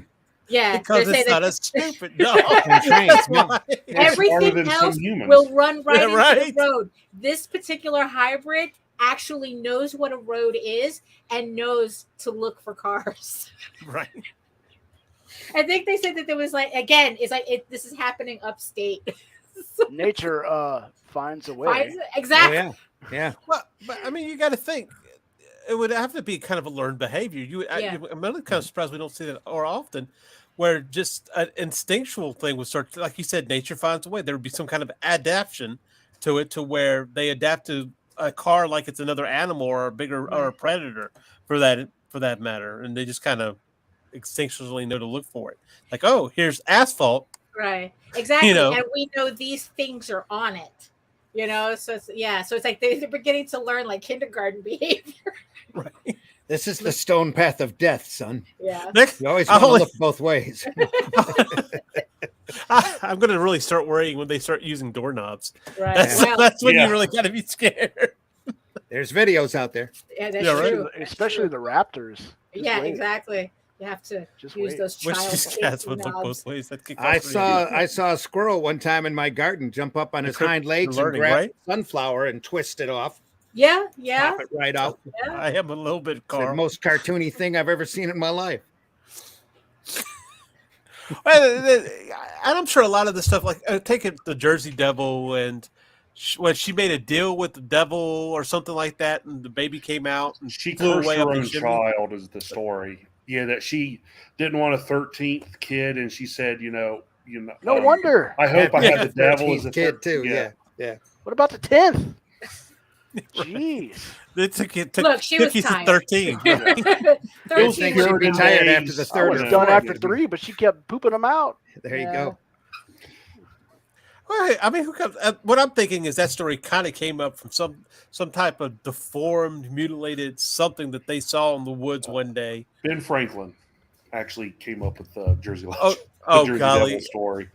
Yeah, Because they're saying it's not that a stupid dog. And trained, That's no. why. It's smarter everything than else some humans. will run right Yeah, into right. the road. This particular hybrid actually knows what a road is and knows to look for cars. Right. I think they said that there was like, again, it's like this is happening upstate. So Nature finds a way. Oh, exactly. yeah. Yeah. Well, but I mean, you got to think it would have to be kind of a learned behavior. I'm really kind of surprised we don't see that more often, where just an instinctual thing would start. Like you said, nature finds a way. There would be some kind of adaptation to it, to where they adapt to a car like it's another animal or a bigger or a predator for that matter, and they just kind of instinctually know to look for it. Like, oh, here's asphalt. Right. Exactly. You know. And we know these things are on it. You know, so it's like they're beginning to learn like kindergarten behavior. Right. This is the stone path of death, son. Yeah. Next, You always I want to only- look both ways. I'm going to really start worrying when they start using doorknobs. Right. That's, Well, that's when Yeah. you really got to be scared. There's videos out there. yeah, that's Yeah, right. true. That's Especially true. the raptors. Just Yeah, wait. exactly. You have to Just use wait. those Which child just cats would look knobs. both ways. That kick I off pretty good. I saw a squirrel one time in my garden jump up on his hind legs learning, and grab right? sunflower and twist it off, Yeah, yeah. pop it right out. Yeah. I am a little bit It's the Carl. most cartoony thing I've ever seen in my life. And I'm sure a lot of the stuff, like take it the Jersey Devil, and when she made a deal with the devil or something like that, and the baby came out and She flew cursed away her up the own chimney. child is the story. Yeah, that she didn't want a 13th kid, and she said, No wonder. I hope I Yeah, had the devil as a kid too. Yeah. Yeah. What about the 10th? Jeez. It took Look, she was you to tired. 13. I don't 13 think she'd be Puritan tired days. after the I third was or done fourth. after 3, but she kept pooping them out. There you Yeah. go. Well, I mean, who comes? What I'm thinking is that story kind of came up from some type of deformed, mutilated something that they saw in the woods one day. Ben Franklin actually came up with the Jersey Lodge. Oh, the oh Jersey golly! Devil story.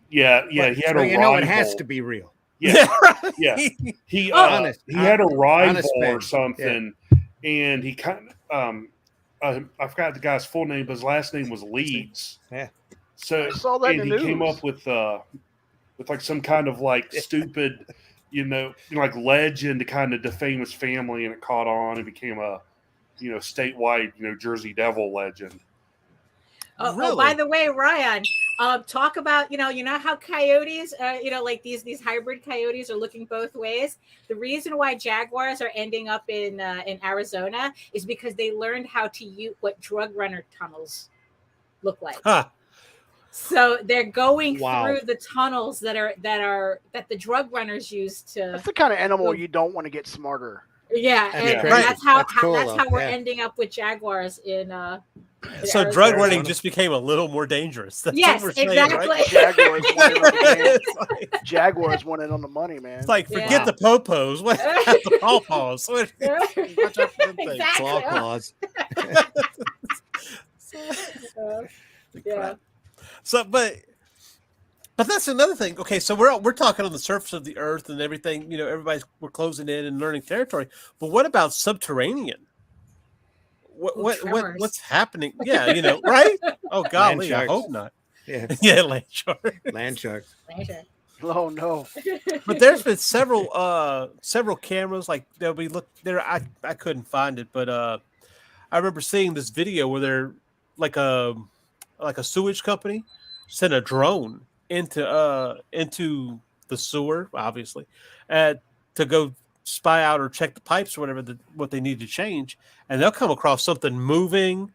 Yeah, he had So a you know it rival. has to be real. Yeah, right. yeah. He Honest- he had a rival honest or man. something, and he kind of I forgot the guy's full name, but his last name was Leeds. Yeah. So I saw that and in he the came news. up with like some kind of like stupid, like legend, kind of defamous family, and it caught on and became a, statewide, Jersey Devil legend. Oh, Really? by the way, Ryan, talk about you know how coyotes, like these hybrid coyotes are looking both ways. The reason why jaguars are ending up in Arizona is because they learned how to use what drug runner tunnels look like. Huh. So they're going Wow. through the tunnels that the drug runners use to. That's the kind of animal you don't want to get smarter. Yeah, That's and crazy. that's how That's cool, that's how though. we're Yeah. ending up with jaguars in. So Arizona. drug running just became a little more dangerous. That's Yes, what we're saying, exactly. right? Jaguars won it on the game. It's like- Jaguars won it on the money, man. It's like forget Yeah. the popos. What about the pawpaws? Watch out for them things. Exactly. Claw claws. Yeah. So, but that's another thing. Okay, so we're talking on the surface of the earth and everything. We're closing in and learning territory. But what about subterranean? Tremors. What's happening? Yeah, right? Oh golly, I sharks. hope not. Yeah, Yeah, land shark. land sharks. Oh no. But there's been several cameras like they'll be look there. I couldn't find it, but I remember seeing this video where they're like a sewage company sent a drone into the sewer, obviously, to go spy out or check the pipes or whatever what they need to change, and they'll come across something moving,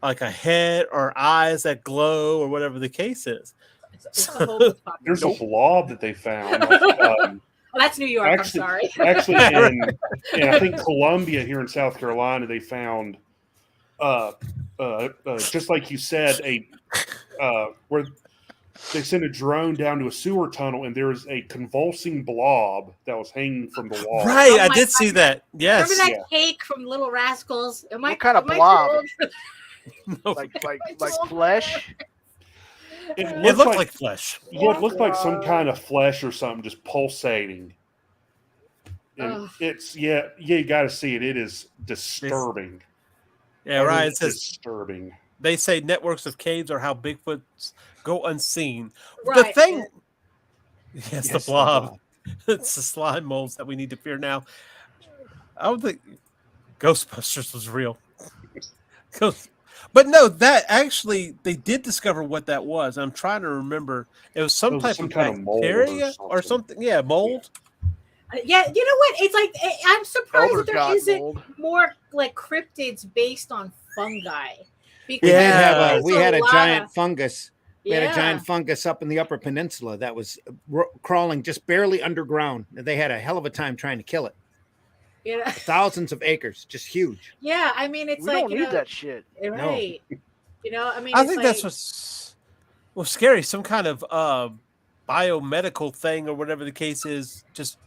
like a head or eyes that glow or whatever the case is. It's a whole There's a blob that they found. Oh, that's New York. Actually- I'm sorry. Actually, in I think Columbia here in South Carolina, they found, just like you said, where they sent a drone down to a sewer tunnel, and there was a convulsing blob that was hanging from the wall. Right, Oh I my did God. see that. Yes, Remember that cake from Little Rascals? What kind of am I too blob? old? No, Like flesh. It it looked like flesh. Yeah, it looked like some kind of flesh or something just pulsating. And Ugh. it's you got to see it. It is disturbing. Yeah, It Ryan is says disturbing. they say networks of caves are how Bigfoots go unseen. Right. The thing, yes, Yes, the blob. It's the slime molds that we need to fear now. I don't think Ghostbusters was real. But no, that actually they did discover what that was. I'm trying to remember. It was some It was type some of kind of mold or bacteria or something. something. Yeah, mold. Yeah, you know what? It's like I'm surprised Elder that there god isn't mold. more like cryptids based on fungi. Because Yeah. We had a lot giant of- fungus. We had a giant fungus up in the Upper Peninsula that was crawling just barely underground. They had a hell of a time trying to kill it. Yeah, Thousands of acres, just huge. yeah. I mean, it's We like don't need that shit. right? I mean, I it's think like, that's what's scary. Some kind of biomedical thing or whatever the case is, just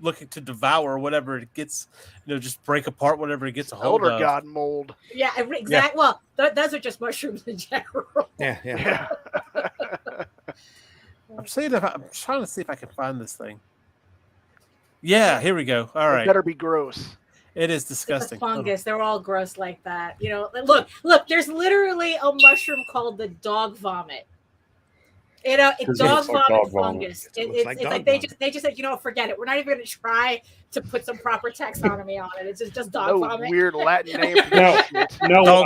looking to devour whatever it gets. Just break apart whatever it gets a hold Elder of. god mold. yeah, exactly. Well, those are just mushrooms in general. Yeah. Yeah. I'm trying to see if I can find this thing. Yeah, here we go. All It right, better be gross. it is It's a disgusting. fungus. They're all gross like that. Look. There's literally a mushroom called the dog vomit. It's It dog looks like vomit dog vomit. fungus. It looks It's like like dog they vomit. just said, forget it. We're not even going to try to put some proper taxonomy on it. It's just dog No vomit. weird Latin name. For No. this shit. No, Dog what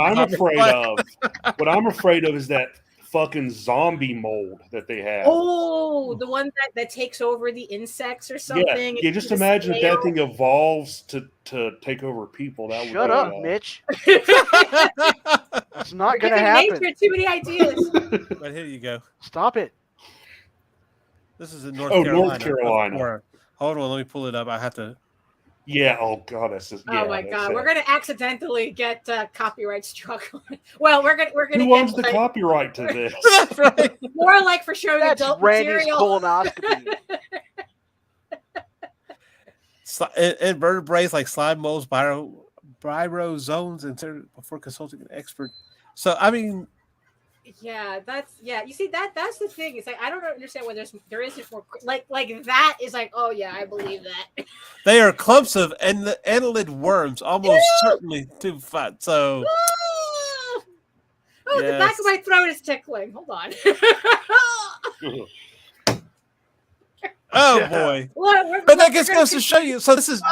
I'm vomit. afraid of is that fucking zombie mold that they have. Oh, the one that takes over the insects or something. Yeah, just The imagine if that snail. thing evolves to take over people. That Shut would up, be, Mitch. You're It's not giving gonna happen. nature too many ideas. But here you go. Stop it. This is in North Oh, Carolina. North Carolina. Hold on, let me pull it up. I have to. Yeah. Oh god, that's just. Yeah, Oh my that's god, it. we're gonna accidentally get copyright struck. Well, we're gonna Who get owns the copyright to this? That's right. more like for showing That's adult Randy's material. colonoscopy. Invertebrates like slime molds, bryozoans, inserted before consulting an expert. So I mean, Yeah, you see that's the thing. It's like I don't understand why there isn't more like that is like, oh yeah, I believe that. they are clumps of annelid worms, almost certainly too fat. So Oh, the back Yes. of my throat is tickling. Hold on. Oh Yeah. boy! What? But that just goes to show you. So this is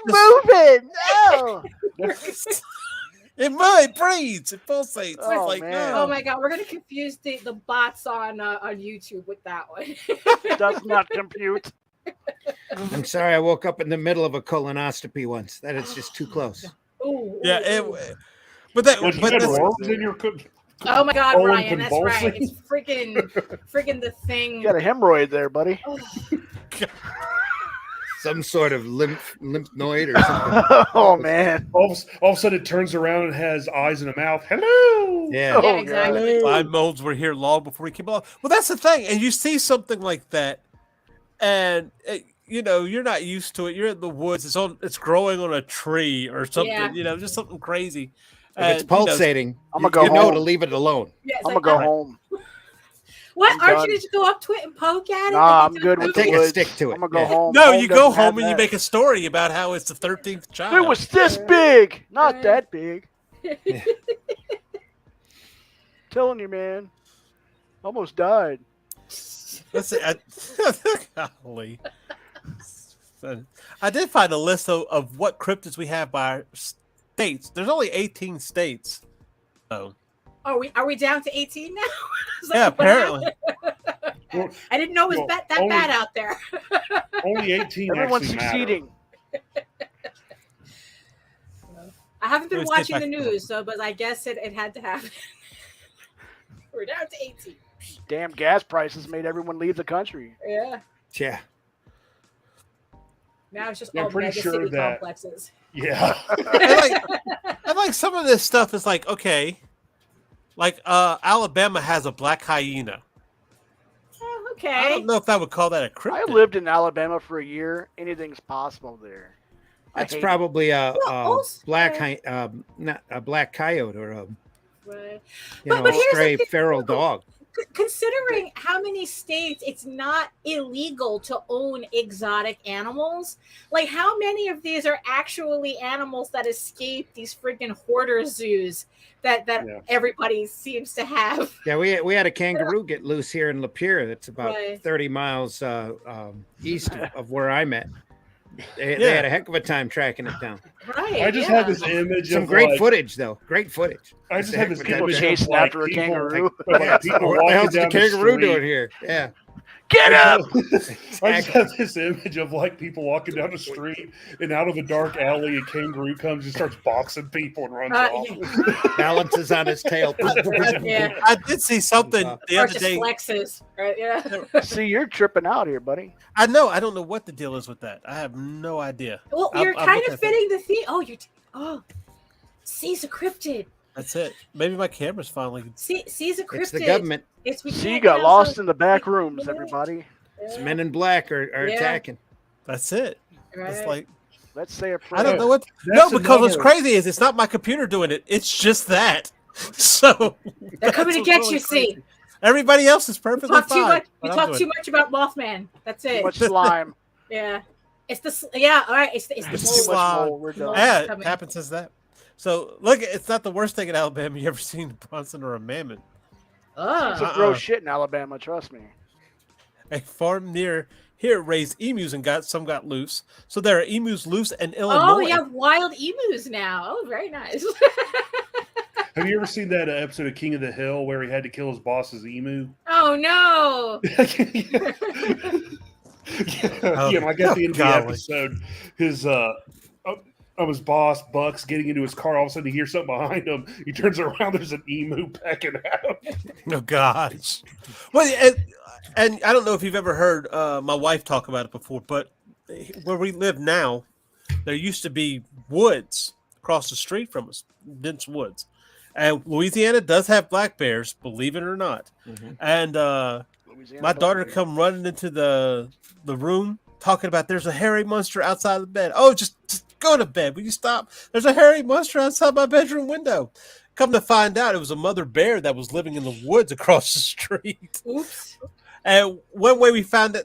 moving. No. it breathes, it pulsates. Oh, It's like man. Oh my god, we're gonna confuse the bots on YouTube with that one. Does not compute. I'm sorry, I woke up in the middle of a colonoscopy once. That is just too close. Ooh, Yeah, ooh. but that What, you but had that's, worms in your Oh my god, colon Ryan, that's right. convulsing? It's freaking the thing. You got a hemorrhoid there, buddy. Oh, Some sort of lymph node or something. Oh man. all of a sudden it turns around and has eyes and a mouth. Hello. Yeah. yeah, God. exactly. Five molds were here long before we came along. Well, that's the thing, and you see something like that, and you're not used to it. You're in the woods. It's growing on a tree or something. Yeah. Just something crazy. If it's pulsating, I'ma go you know home. to leave it alone. Yeah, it's I'm like, gonna go home. what? I'm Aren't done. you just go up to it and poke at it? Nah, Like I'm you good don't with do the Take a woods. stick to it. I'm gonna go Yeah. home. No, you go doesn't have home and you that. make a story about how it's the 13th child. It was this big, not that big. Yeah. Telling you, man. Almost died. Let's see. Golly. I did find a list of what cryptids we have by states. There's only 18 states. Oh, Are we down to 18 now? It's like, yeah, what apparently. happened? I didn't know it was Well, that only- bad out there. Only 18 Everyone's actually matter. succeeding. I haven't been Let me see if watching I the can- news, but I guess it had to happen. We're down to 18. Damn gas prices made everyone leave the country. Yeah. Yeah. Now it's just Yeah, I'm all pretty mega sure city that- complexes. Yeah. And like some of this stuff is like, okay, like Alabama has a black hyena. Oh, I okay. don't know if I would call that a I cryptid. lived in Alabama for a year. Anything's possible there. I That's hate probably a also- not a black coyote or a Right. you But know here's the stray thing, feral too. dog. Considering how many states it's not illegal to own exotic animals, like how many of these are actually animals that escape these freaking hoarder zoos that Yeah. everybody seems to have? Yeah, we had a kangaroo get loose here in Lapeer. That's about Right. 30 miles east of where I'm at. They Yeah. had a heck of a time tracking it down. Right. I just yeah. had this image Some of great like, footage, though. Great footage. I just had this People image chasing of like after a people, kangaroo. like people What the hell's walking the down the kangaroo street. doing here? Yeah. Get up! I just have this image of like people walking down the street, and out of a dark alley, a kangaroo comes and starts boxing people and runs off. Balances on his tail. Yeah. I did see something the Or other just day. flexes, right? Yeah. See, you're tripping out here, buddy. I don't know what the deal is with that. I have no idea. Well, I'm- you're I'm kind looking of at that. fitting the theme. Oh, C's a cryptid. That's it. Maybe my camera's finally. C's a cryptid. It's the government. It's we See, can't got have lost some- in the back rooms, everybody. It's men in black are Yeah. attacking. That's it. Right. It's like Let's say a prayer. I don't know what. That's No, because what's another- crazy is it's not my computer doing it. It's just that. So They're coming to that's get what's you, really C. crazy. Everybody else is You perfectly talk fine. too much. but You I'm talk doing too much about Mothman. That's Too it. much slime. Yeah. It's the yeah. All right. It's the It's Too the mold. slime. much mold. We're done. Yeah, it Coming. happens as that. So look, it's not the worst thing in Alabama you ever seen a Bronson or a mammoth. It's a Oh. gross shit in Alabama, trust me. A farm near here raised emus and some got loose. So there are emus loose in Illinois. Oh, we have wild emus now. Oh, very nice. Have you ever seen that episode of King of the Hill where he had to kill his boss's emu? Oh no. Yeah, like at the end of the golly. episode, his his boss Buck's getting into his car. All of a sudden, he hears something behind him. He turns around. There's an emu pecking at him. Oh gosh. Well, and I don't know if you've ever heard my wife talk about it before, but where we live now, there used to be woods across the street from us, dense woods. And Louisiana does have black bears, believe it or not. And Louisiana my daughter Buccaneers. come running into the room talking about there's a hairy monster outside the bed. Oh, just go to bed. Will you stop? There's a hairy monster outside my bedroom window. Come to find out, it was a mother bear that was living in the woods across the street. Oops. And one way we found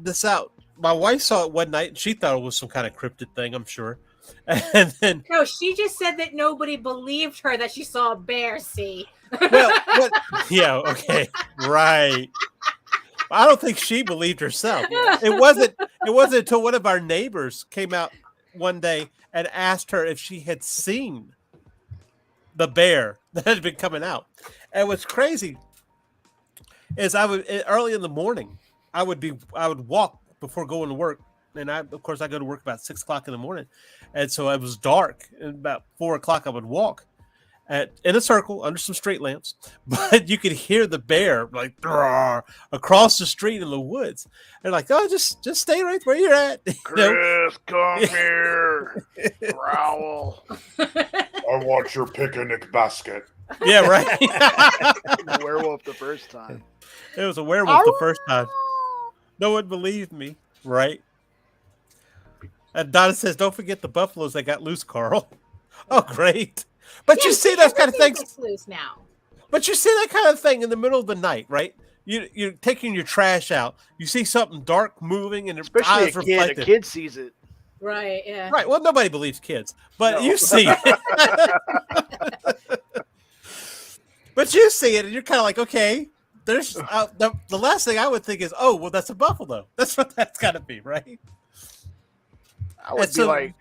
this out, my wife saw it one night and she thought it was some kind of cryptid thing, I'm sure. And then, No, she just said that nobody believed her that she saw a bear. See. well, yeah, okay, right. I don't think she believed herself. It wasn't until one of our neighbors came out one day and asked her if she had seen the bear that had been coming out. And what's crazy is early in the morning, I would walk before going to work. And of course I go to work about 6 o'clock in the morning. And so it was dark, and about 4 o'clock I would walk in a circle under some street lamps, but you could hear the bear like across the street in the woods. They're like, "Oh, just stay right where you're at." Chris, come here, growl. I want your picnic basket. Yeah, right. The werewolf the first time. It was a werewolf the first time. No one believed me, right? And Donna says, "Don't forget the buffaloes that got loose, Carl." Oh, great. But you see those kind of things loose now. But you see that kind of thing in the middle of the night, right? You're taking your trash out. You see something dark moving, and Especially eyes reflected. a kid sees it. Right, yeah. Right. Well, nobody believes kids, but you see it. But you see it, and you're kind of like, okay, there's the last thing I would think is, oh, well, that's a buffalo. That's what that's got to be, right? I would be like,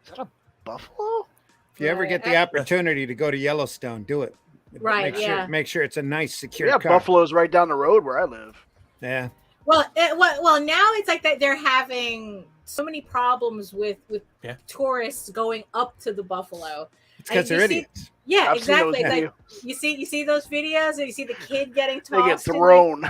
is that a buffalo? If you ever get the opportunity to go to Yellowstone, do it. Right, Make sure it's a nice, secure Yeah, car. buffalo's right down the road where I live. Yeah. Well, now it's like that they're having so many problems with tourists going up to the buffalo. It's because they're idiots. Yeah, I've seen those exactly. Like you see those videos, and you see the kid getting tossed. They get thrown.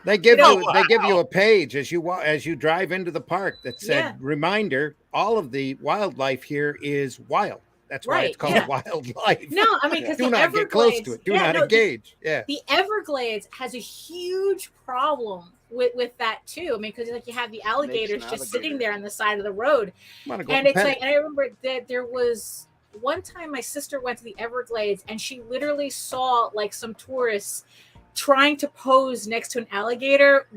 They give you a page as you drive into the park that said, "Reminder: all of the wildlife here is wild." That's why it's called wildlife. No, I mean, because do not get close to it. Do not engage. The Everglades has a huge problem with that too. I mean, because like you have the alligators just sitting there on the side of the road, and it's like, and I remember that there was one time my sister went to the Everglades, and she literally saw like some tourists trying to pose next to an alligator,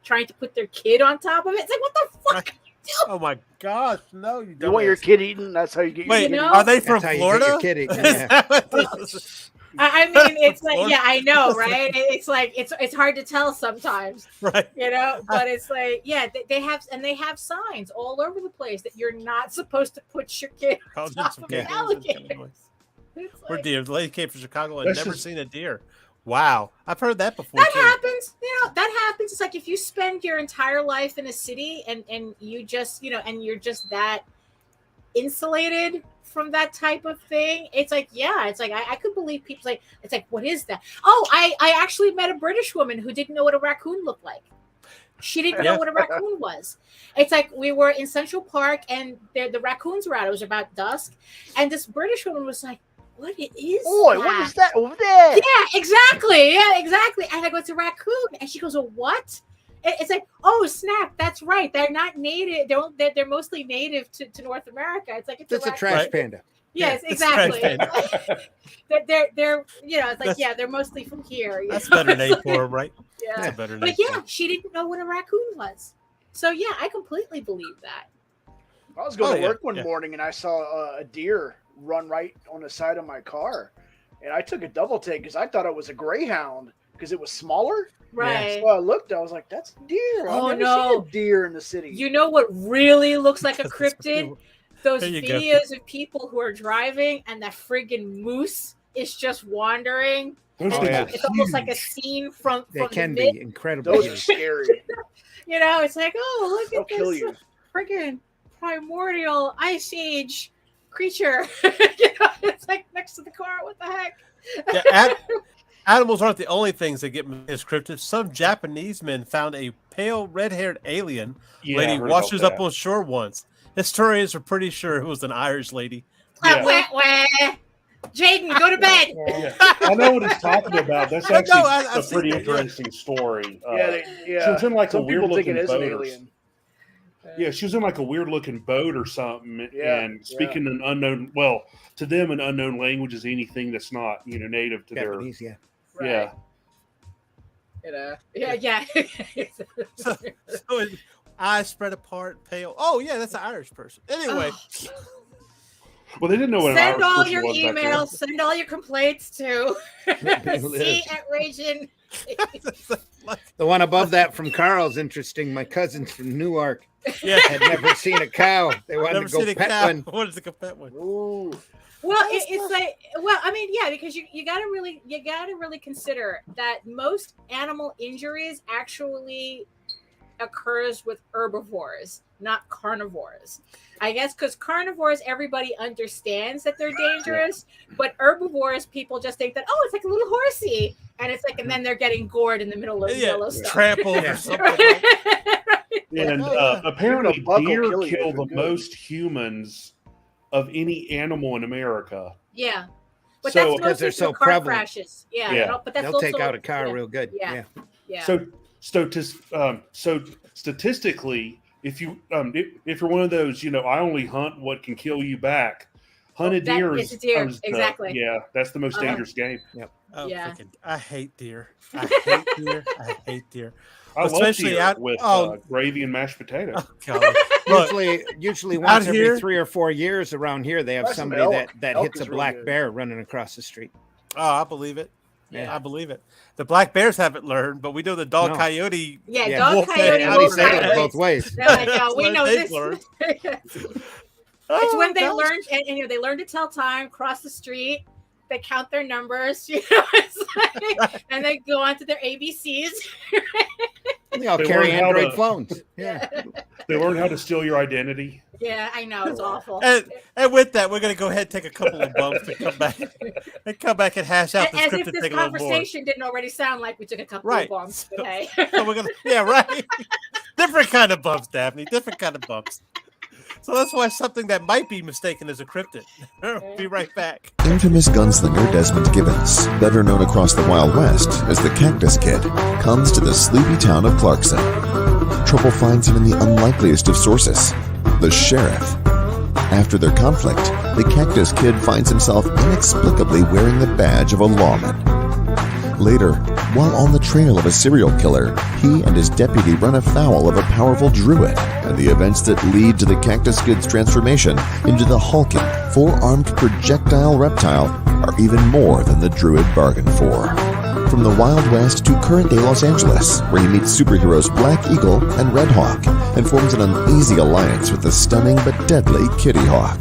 trying to put their kid on top of it. It's like, what the fuck? Oh my gosh, no, you don't. You want your kid eaten? That's how you get your kid eaten. Are they from Florida? I mean, it's like, yeah, I know, right? It's like it's hard to tell sometimes, right? You know, but it's like, yeah, they have signs all over the place that you're not supposed to put your kid on top of an alligator. We're deer. The lady came from Chicago and never seen a deer. Wow, I've heard that before. That happens. You know, that happens. It's like if you spend your entire life in a city and you just, and you're just that insulated from that type of thing. It's like, I could believe people it's like, what is that? Oh, I actually met a British woman who didn't know what a raccoon looked like. She didn't know what a raccoon was. It's like we were in Central Park and the raccoons were out. It was about dusk. And this British woman was like, what is that? What is that over there? Yeah, exactly. And I go, it's a raccoon. And she goes, a what? It's like, oh, snap. That's right. They're not native. They're mostly native to North America. It's like, it's a trash panda. Yes, exactly. they're it's like, they're mostly from here. That's a better name for them, right? Yeah. That's a better name. But yeah, she didn't know what a raccoon was. So yeah, I completely believe that. I was going to work one morning and I saw a deer run right on the side of my car, and I took a double take because I thought it was a greyhound because it was smaller. Right. So I looked. I was like, "That's a deer." I've never seen a deer in the city. You know what really looks like a cryptid? Those videos of people who are driving and that friggin' moose is just wandering. It's almost like a scene from They can be incredible. Those are scary. It's like, oh, look at kill this you. friggin' primordial ice age creature. It's like next to the car. What the heck? Yeah, animals aren't the only things that get as cryptids. Some Japanese men found a pale red-haired alien lady washes up on shore once. Historians are pretty sure it was an Irish lady. Jaden, go to bed. I know what he's talking about. That's actually a pretty interesting story. She was in like a weird looking boat. Yeah, she was in like a weird looking boat or something, and speaking an unknown. Well, to them, an unknown language is anything that's not native to Japanese, their. Right. Yeah. So eyes spread apart, pale. Oh yeah, that's an Irish person. Anyway. Well, they didn't know what Send an Irish all person your was emails. Send all your complaints to C@Ragin. The one above that from Carl's interesting. My cousin's from Newark Yeah. had never seen a cow. They wanted Never to go seen a pet cow. one. What is a pet one? Ooh. Well, it's like, well, I mean, yeah, because you gotta really consider that most animal injuries actually occurs with herbivores, not carnivores. I guess because carnivores, everybody understands that they're dangerous, but herbivores, people just think that, oh, it's like a little horsey, and it's like, and then they're getting gored in the middle of Yellowstone. Trampled Yeah. or something. And Oh, yeah. apparently, Even a buck will deer kill you kill if the you're good. most humans of any animal in America. Yeah, but So- that's Because they're mostly so through car prevalent. crashes. Yeah, Yeah. but that's They'll also, take out a car yeah, real good. Yeah. Yeah. Yeah. So statistically, if you're one of those, I only hunt what can kill you back. Hunted That deer is a deer, the- exactly. yeah, that's the most Uh-huh. dangerous game. Oh, Yeah. I hate deer. I hate deer. I hate deer. I Especially love deer out- with oh. gravy and mashed potato. Oh, God. Look, Usually once every here- 3 or 4 years around here, they have Try some somebody elk. that Elk hits a is really black good. bear running across the street. oh, I believe it. Yeah. I believe it. The black bears haven't learned, but we know the dog No. coyote. Yeah, Yeah. dog, Wolf coyote, man, How wolf do you say man. it both ways? They're like, That's we what know they've this. learned. It's Oh, when they gosh. learn, and they learn to tell time, cross the street, they count their numbers, it's like, and they go on to their ABCs. They all They carry learn how Android to- phones. Yeah. They learn how to steal your identity. Yeah, I know, it's awful. And with that, we're going to go ahead and take a couple of bumps and come back and hash out the As script if and this take a little more. conversation didn't already sound like we took a couple Right. of bumps. But hey. So we're gonna, yeah, right. Different kind of bumps, Daphne. Different kind of bumps. So that's why something that might be mistaken as a cryptid. Be right back. Infamous gunslinger Desmond Gibbons, better known across the Wild West as the Cactus Kid, comes to the sleepy town of Clarkson. Trouble finds him in the unlikeliest of sources, the sheriff. After their conflict, the Cactus Kid finds himself inexplicably wearing the badge of a lawman. Later, while on the trail of a serial killer, he and his deputy run afoul of a powerful druid, and the events that lead to the Cactus Kid's transformation into the hulking, four-armed projectile reptile are even more than the druid bargained for. From the Wild West to current-day Los Angeles, where he meets superheroes Black Eagle and Red Hawk, and forms an uneasy alliance with the stunning but deadly Kitty Hawk.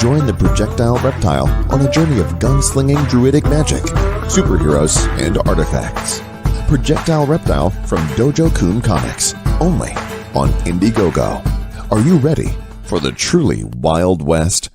Join the projectile reptile on a journey of gunslinging druidic magic, superheroes, and artifacts. Projectile Reptile from Dojo Kun Comics, only on Indiegogo. Are you ready for the truly Wild West?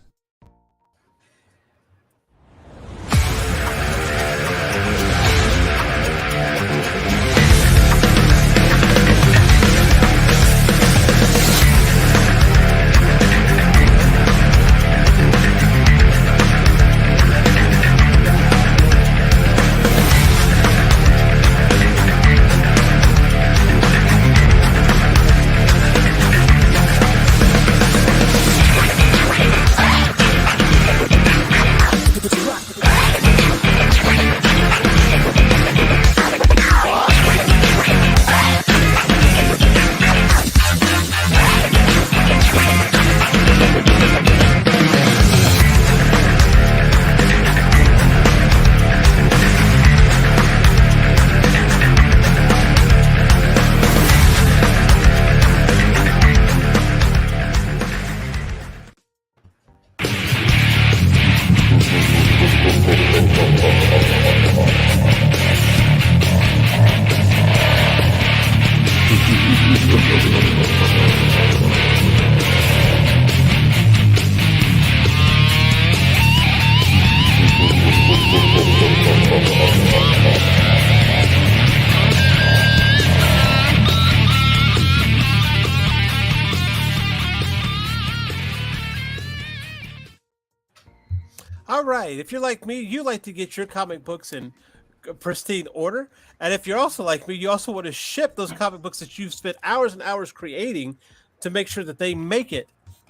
All right. If you're like me, you like to get your comic books in pristine order. And if you're also like me, you also want to ship those comic books that you've spent hours and hours creating to make sure that they make it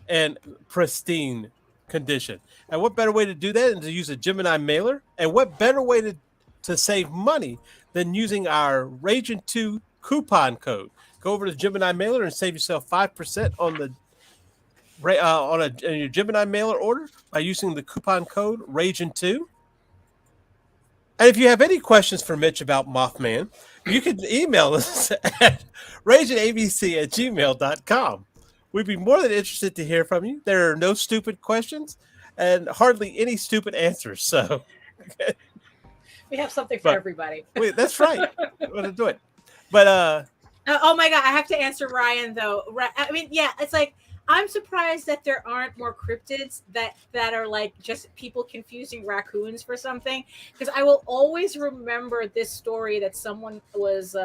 in pristine condition. And what better way to do that than to use a Gemini mailer? And what better way to save money than using our Ragin 2 coupon code? Go over to the Gemini mailer and save yourself 5% on the on your Gemini mailer order by using the coupon code Ragin2. And if you have any questions for Mitch about Mothman, you can email us at raginabc@gmail.com. We'd be more than interested to hear from you. There are no stupid questions and hardly any stupid answers. So We have something for everybody. that's right. We're going to do it. But oh my God, I have to answer Ryan though. I mean, yeah, it's like I'm surprised that there aren't more cryptids that are like just people confusing raccoons for something. Because I will always remember this story that someone was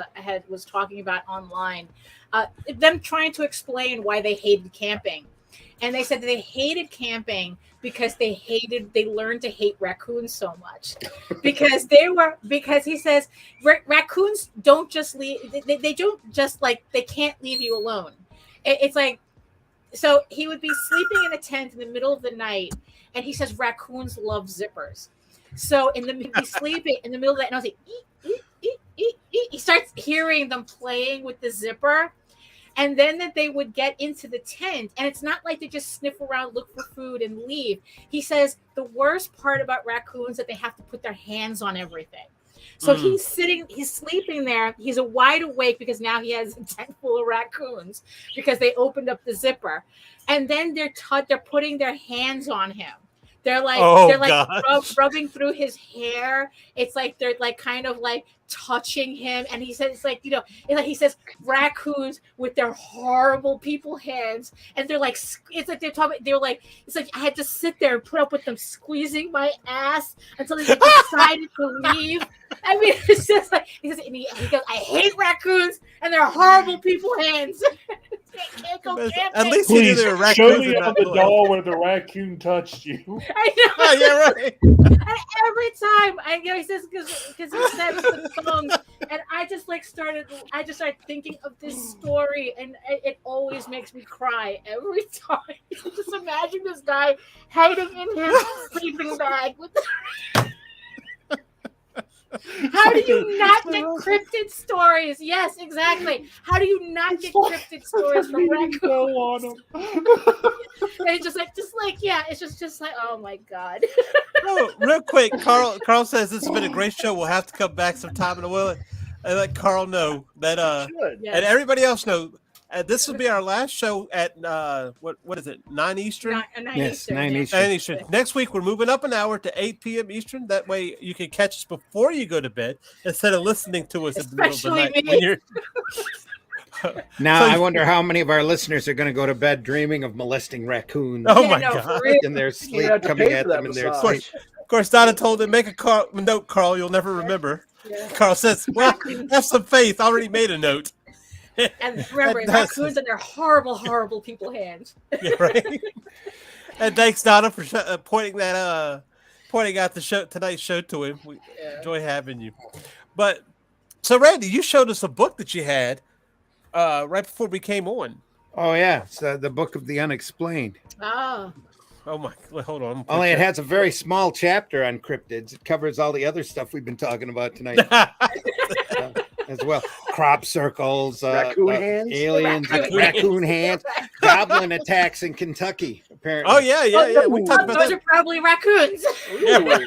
talking about online. Them trying to explain why they hated camping, and they said that they hated camping because they learned to hate raccoons so much because he says raccoons don't just leave. They don't just like they can't leave you alone. It's like. So he would be sleeping in a tent in the middle of the night, and he says raccoons love zippers. So he'd be sleeping in the middle of that, and I was like, he starts hearing them playing with the zipper, and then that they would get into the tent, and it's not like they just sniff around, look for food, and leave. He says the worst part about raccoons is that they have to put their hands on everything. So he's sleeping there. He's wide awake because now he has a tent full of raccoons because they opened up the zipper, and then they're putting their hands on him. They're like rubbing through his hair. It's like they're like kind of like touching him, and he says it's like he says raccoons with their horrible people hands, and they're like it's like it's like I had to sit there and put up with them squeezing my ass until they decided to leave. I mean, it's just like he goes, I hate raccoons and their horrible people hands. Can't go camping. At least Please show me on the doll where the raccoon touched you. I know. Oh, yeah, right. And every time he says because he said the songs, and I just started thinking of this story, and it always makes me cry every time. Just imagine this guy hiding in his sleeping bag with. How do you not get cryptid stories? Yes, exactly. How do you not get cryptid stories from raccoons? And it's just like, it's just like, oh my God. Oh, real quick, Carl says this has been a great show. We'll have to come back sometime in a while and let Carl know that and everybody else know. This will be our last show at what is it? 9 Eastern? 9 Eastern. 9 yeah. Eastern. 9 Eastern. Next week we're moving up an hour to 8 p.m. Eastern. That way you can catch us before you go to bed instead of listening to us in the middle of the night. Now I wonder how many of our listeners are going to go to bed dreaming of molesting raccoons. Oh my God! In their sleep, coming at them in their sleep. Of course, Donna told him, make a note, Carl. You'll never remember. Yeah. Carl says, "Well, have some faith. I already made a note." And remember, raccoons and their horrible, horrible people hands. Yeah, right. And thanks, Donna, for pointing out tonight's show to him. We enjoy having you. But so, Randy, you showed us a book that you had right before we came on. Oh yeah, it's the Book of the Unexplained. Oh. Oh my! Hold on. Only it has a very small chapter on cryptids. It covers all the other stuff we've been talking about tonight. As well, crop circles, raccoon hands, aliens, raccoon hands, goblin attacks in Kentucky. Apparently. Oh yeah. We talked about those that. are probably raccoons.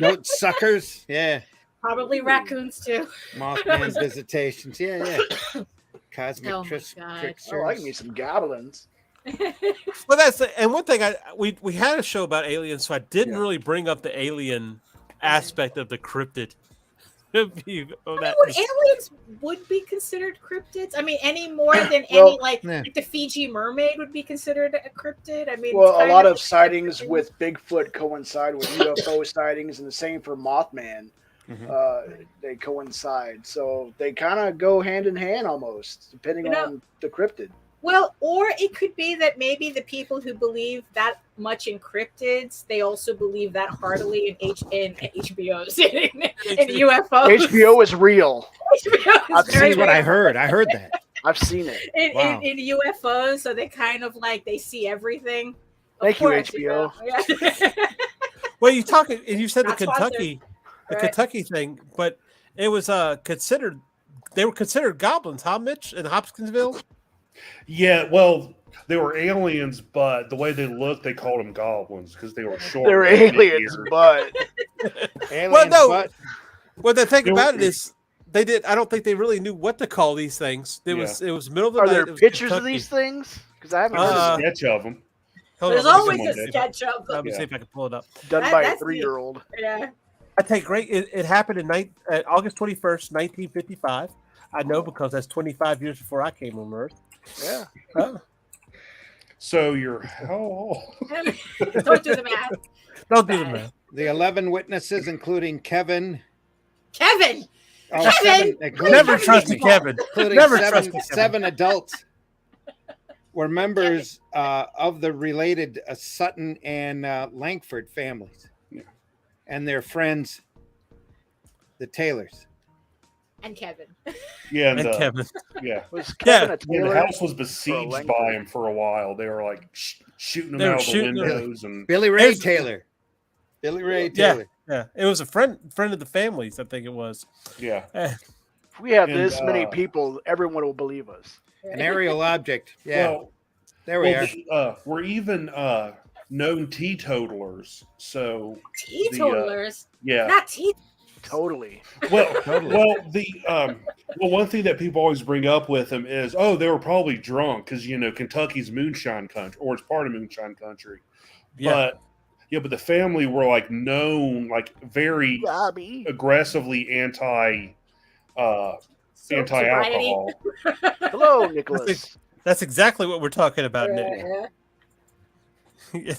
Goat suckers. Yeah. Probably raccoons too. Mothman visitations. Yeah. Cosmic tricksters. I like me some goblins. Well, and one thing we had a show about aliens, so I didn't really bring up the alien aspect of the cryptid. Aliens would be considered cryptids. I mean, any more than like the Fiji mermaid would be considered a cryptid. I mean, a lot of sightings with Bigfoot coincide with UFO sightings, and the same for Mothman. They coincide, so they kind of go hand in hand almost, depending on the cryptid. Well, or it could be that maybe the people who believe that much in cryptids, they also believe that heartily in HBOs, in UFOs. HBO is real. That's what I heard. I heard that. I've seen it. In UFOs, so they kind of like they see everything. Thank you, HBO. Well, you said the Kentucky thing, but it was considered. They were considered goblins, huh, Mitch, in Hopkinsville? Yeah, well, they were aliens, but the way they looked, they called them goblins because they were short. They're aliens, but aliens, but Well, the thing about it is, they did. I don't think they really knew what to call these things. It was middle of the Are night. there it was pictures of Kentucky. these things? Because I haven't There's heard a of it. sketch of them. Hold There's on, let me always see. a someone did. sketch of Let them. me see if I can pull it up. Done by a That's the- 3-year-old. Yeah. I take great. It happened August 21st, 1955. I know because that's 25 years before I came on Earth. Yeah. So you're how old? Don't do the math. Don't do the math. The 11 witnesses, including Kevin. Kevin. Oh, Kevin! including- Never excuse trusted me, Kevin. including Never seven, trusted Kevin. 7 adults were members of the related Sutton and Langford families, and their friends, the Taylors. And Kevin. Yeah, And Kevin. yeah. Was Kevin a When the Taylor? house was besieged Langford? by him for a while, they were like shooting They him were out of the shooting him. windows, and Billy Ray There's- Taylor. Billy Ray Yeah. Taylor. Yeah, it was a friend of the families. I think it was. yeah. If we have And, this many people, everyone will believe us. An aerial object. Yeah. Well, there we are. we're even known teetotalers. So Teetotalers. yeah. Not tea. Totally. Well, Totally. one thing that people always bring up with them is, oh, they were probably drunk because Kentucky's moonshine country, or it's part of moonshine country. Yeah. But the family were like known, like very Robbie. aggressively anti-alcohol. Hello, Nicholas. That's exactly what we're talking about, Nick. Yeah.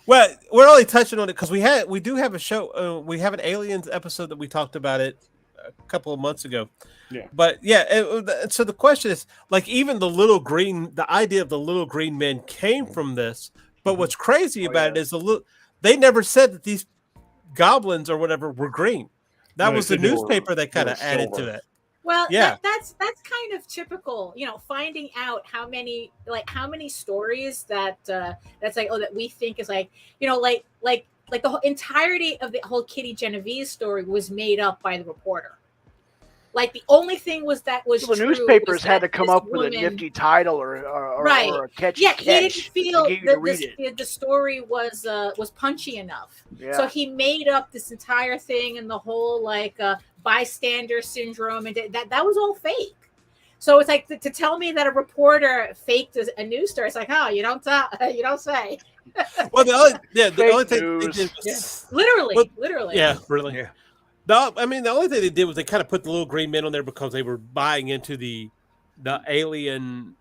Well, we're only touching on it because we do have a show. We have an aliens episode that we talked about it a couple of months ago. Yeah. But yeah, so the question is, like, even the idea of the little green men came from this. But what's crazy about it is they never said that these goblins or whatever were green. That No, was they the said they newspaper that kind were of added to silver. that. Well, Yeah. that's kind of typical, finding out how many stories that's like, oh, that we think is like, like the whole entirety of the whole Kitty Genovese story was made up by the reporter. Like the only thing was The true newspapers was had that to come this up with a woman- nifty title or a catchy Yeah, catch he didn't feel to get you to read that it. the story was punchy enough. Yeah. So he made up this entire thing and the whole bystander syndrome, and that was all fake. So it's like to tell me that a reporter faked a news story. It's like, oh, you don't say. Well, the only Fake thing they news. did was, Literally. yeah, really. Yeah. No, I mean the only thing they did was they kind of put the little green men on there because they were buying into the alien,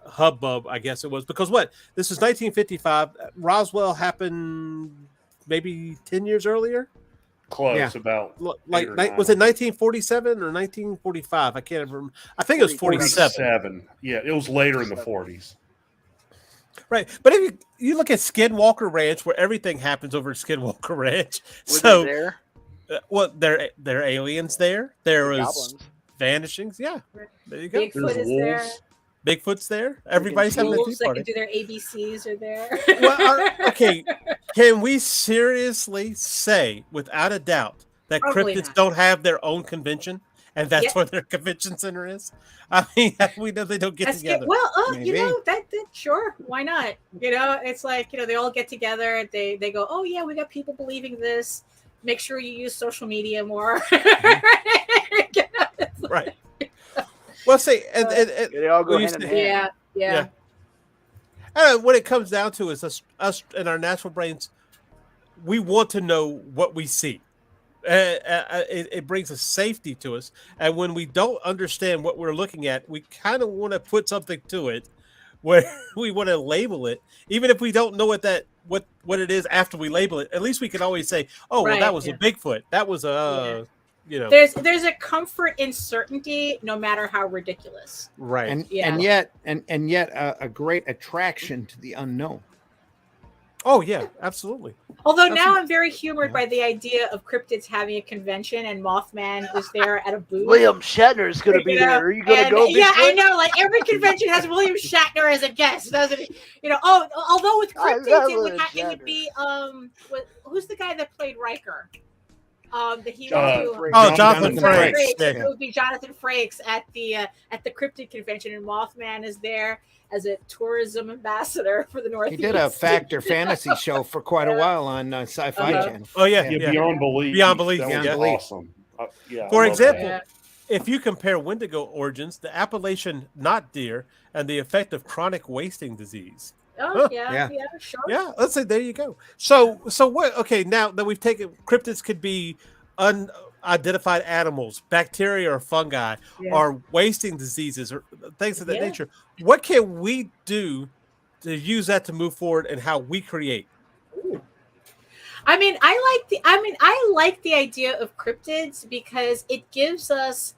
hubbub. I guess it was because this was 1955. Roswell happened maybe 10 years earlier. Close, Yeah. about Like 8 or was 9. it 1947 or 1945? I can't remember. I think it was 47. 47. Yeah, it was later in the 40s. Right, but if you look at Skinwalker Ranch, where everything happens over at Skinwalker Ranch, Was so it there? there are aliens there. There was Goblins. vanishings. Yeah, there you go. Bigfoot There's is there. wolves. Bigfoot's there. Everybody's having a tea Wolves that party. can do their ABCs are there. Well, okay, can we seriously say, without a doubt, that Probably cryptids not. don't have their own convention, and that's Yeah. where their convention center is? I mean, we know they don't get That's together. good. Well, Maybe. that sure, why not? It's like they all get together. They go, oh yeah, we got people believing this. Make sure you use social media more. Right. Well, say, and Yeah, they all go we hand used in to- hand. Yeah. what it comes down to is us in our natural brains, we want to know what we see. It brings a safety to us, and when we don't understand what we're looking at, we kind of want to put something to it, where we want to label it, even if we don't know what it is after we label it. At least we can always say, "Oh, well, Right, that was yeah. a Bigfoot. That was There's a comfort in certainty, no matter how ridiculous. right." And Yeah. yet a great attraction to the unknown. Oh yeah, absolutely. Although now I'm very humored by the idea of cryptids having a convention and Mothman is there at a booth. William Shatner is going to be You know, there. Are you going to and- go? Yeah, I Bigfoot? know. Like every convention has William Shatner as a guest, doesn't it? Although with I cryptids love it would William be who's the guy that played Riker? that he Jonathan would do. Frakes. Oh, Jonathan Jonathan Frakes. Frakes. It Yeah. would be Jonathan Frakes at the Cryptid convention, and Mothman is there as a tourism ambassador for the He Northeast. did a Factor fantasy show for quite a while on Sci-Fi Uh-huh. Channel. Oh yeah, Yeah, yeah. Beyond Belief. Beyond Belief, That Beyond was Belief. awesome. Yeah. For I love example, that. Yeah. if you compare Wendigo origins, the Appalachian knot deer, and the effect of chronic wasting disease. Oh yeah, Yeah. yeah, sure. Yeah, let's say there you go. So what? Okay, now that we've taken cryptids could be unidentified animals, bacteria or fungi, Yeah. or wasting diseases or things of that Yeah. nature. What can we do to use that to move forward and how we create? I like the idea of cryptids because it gives us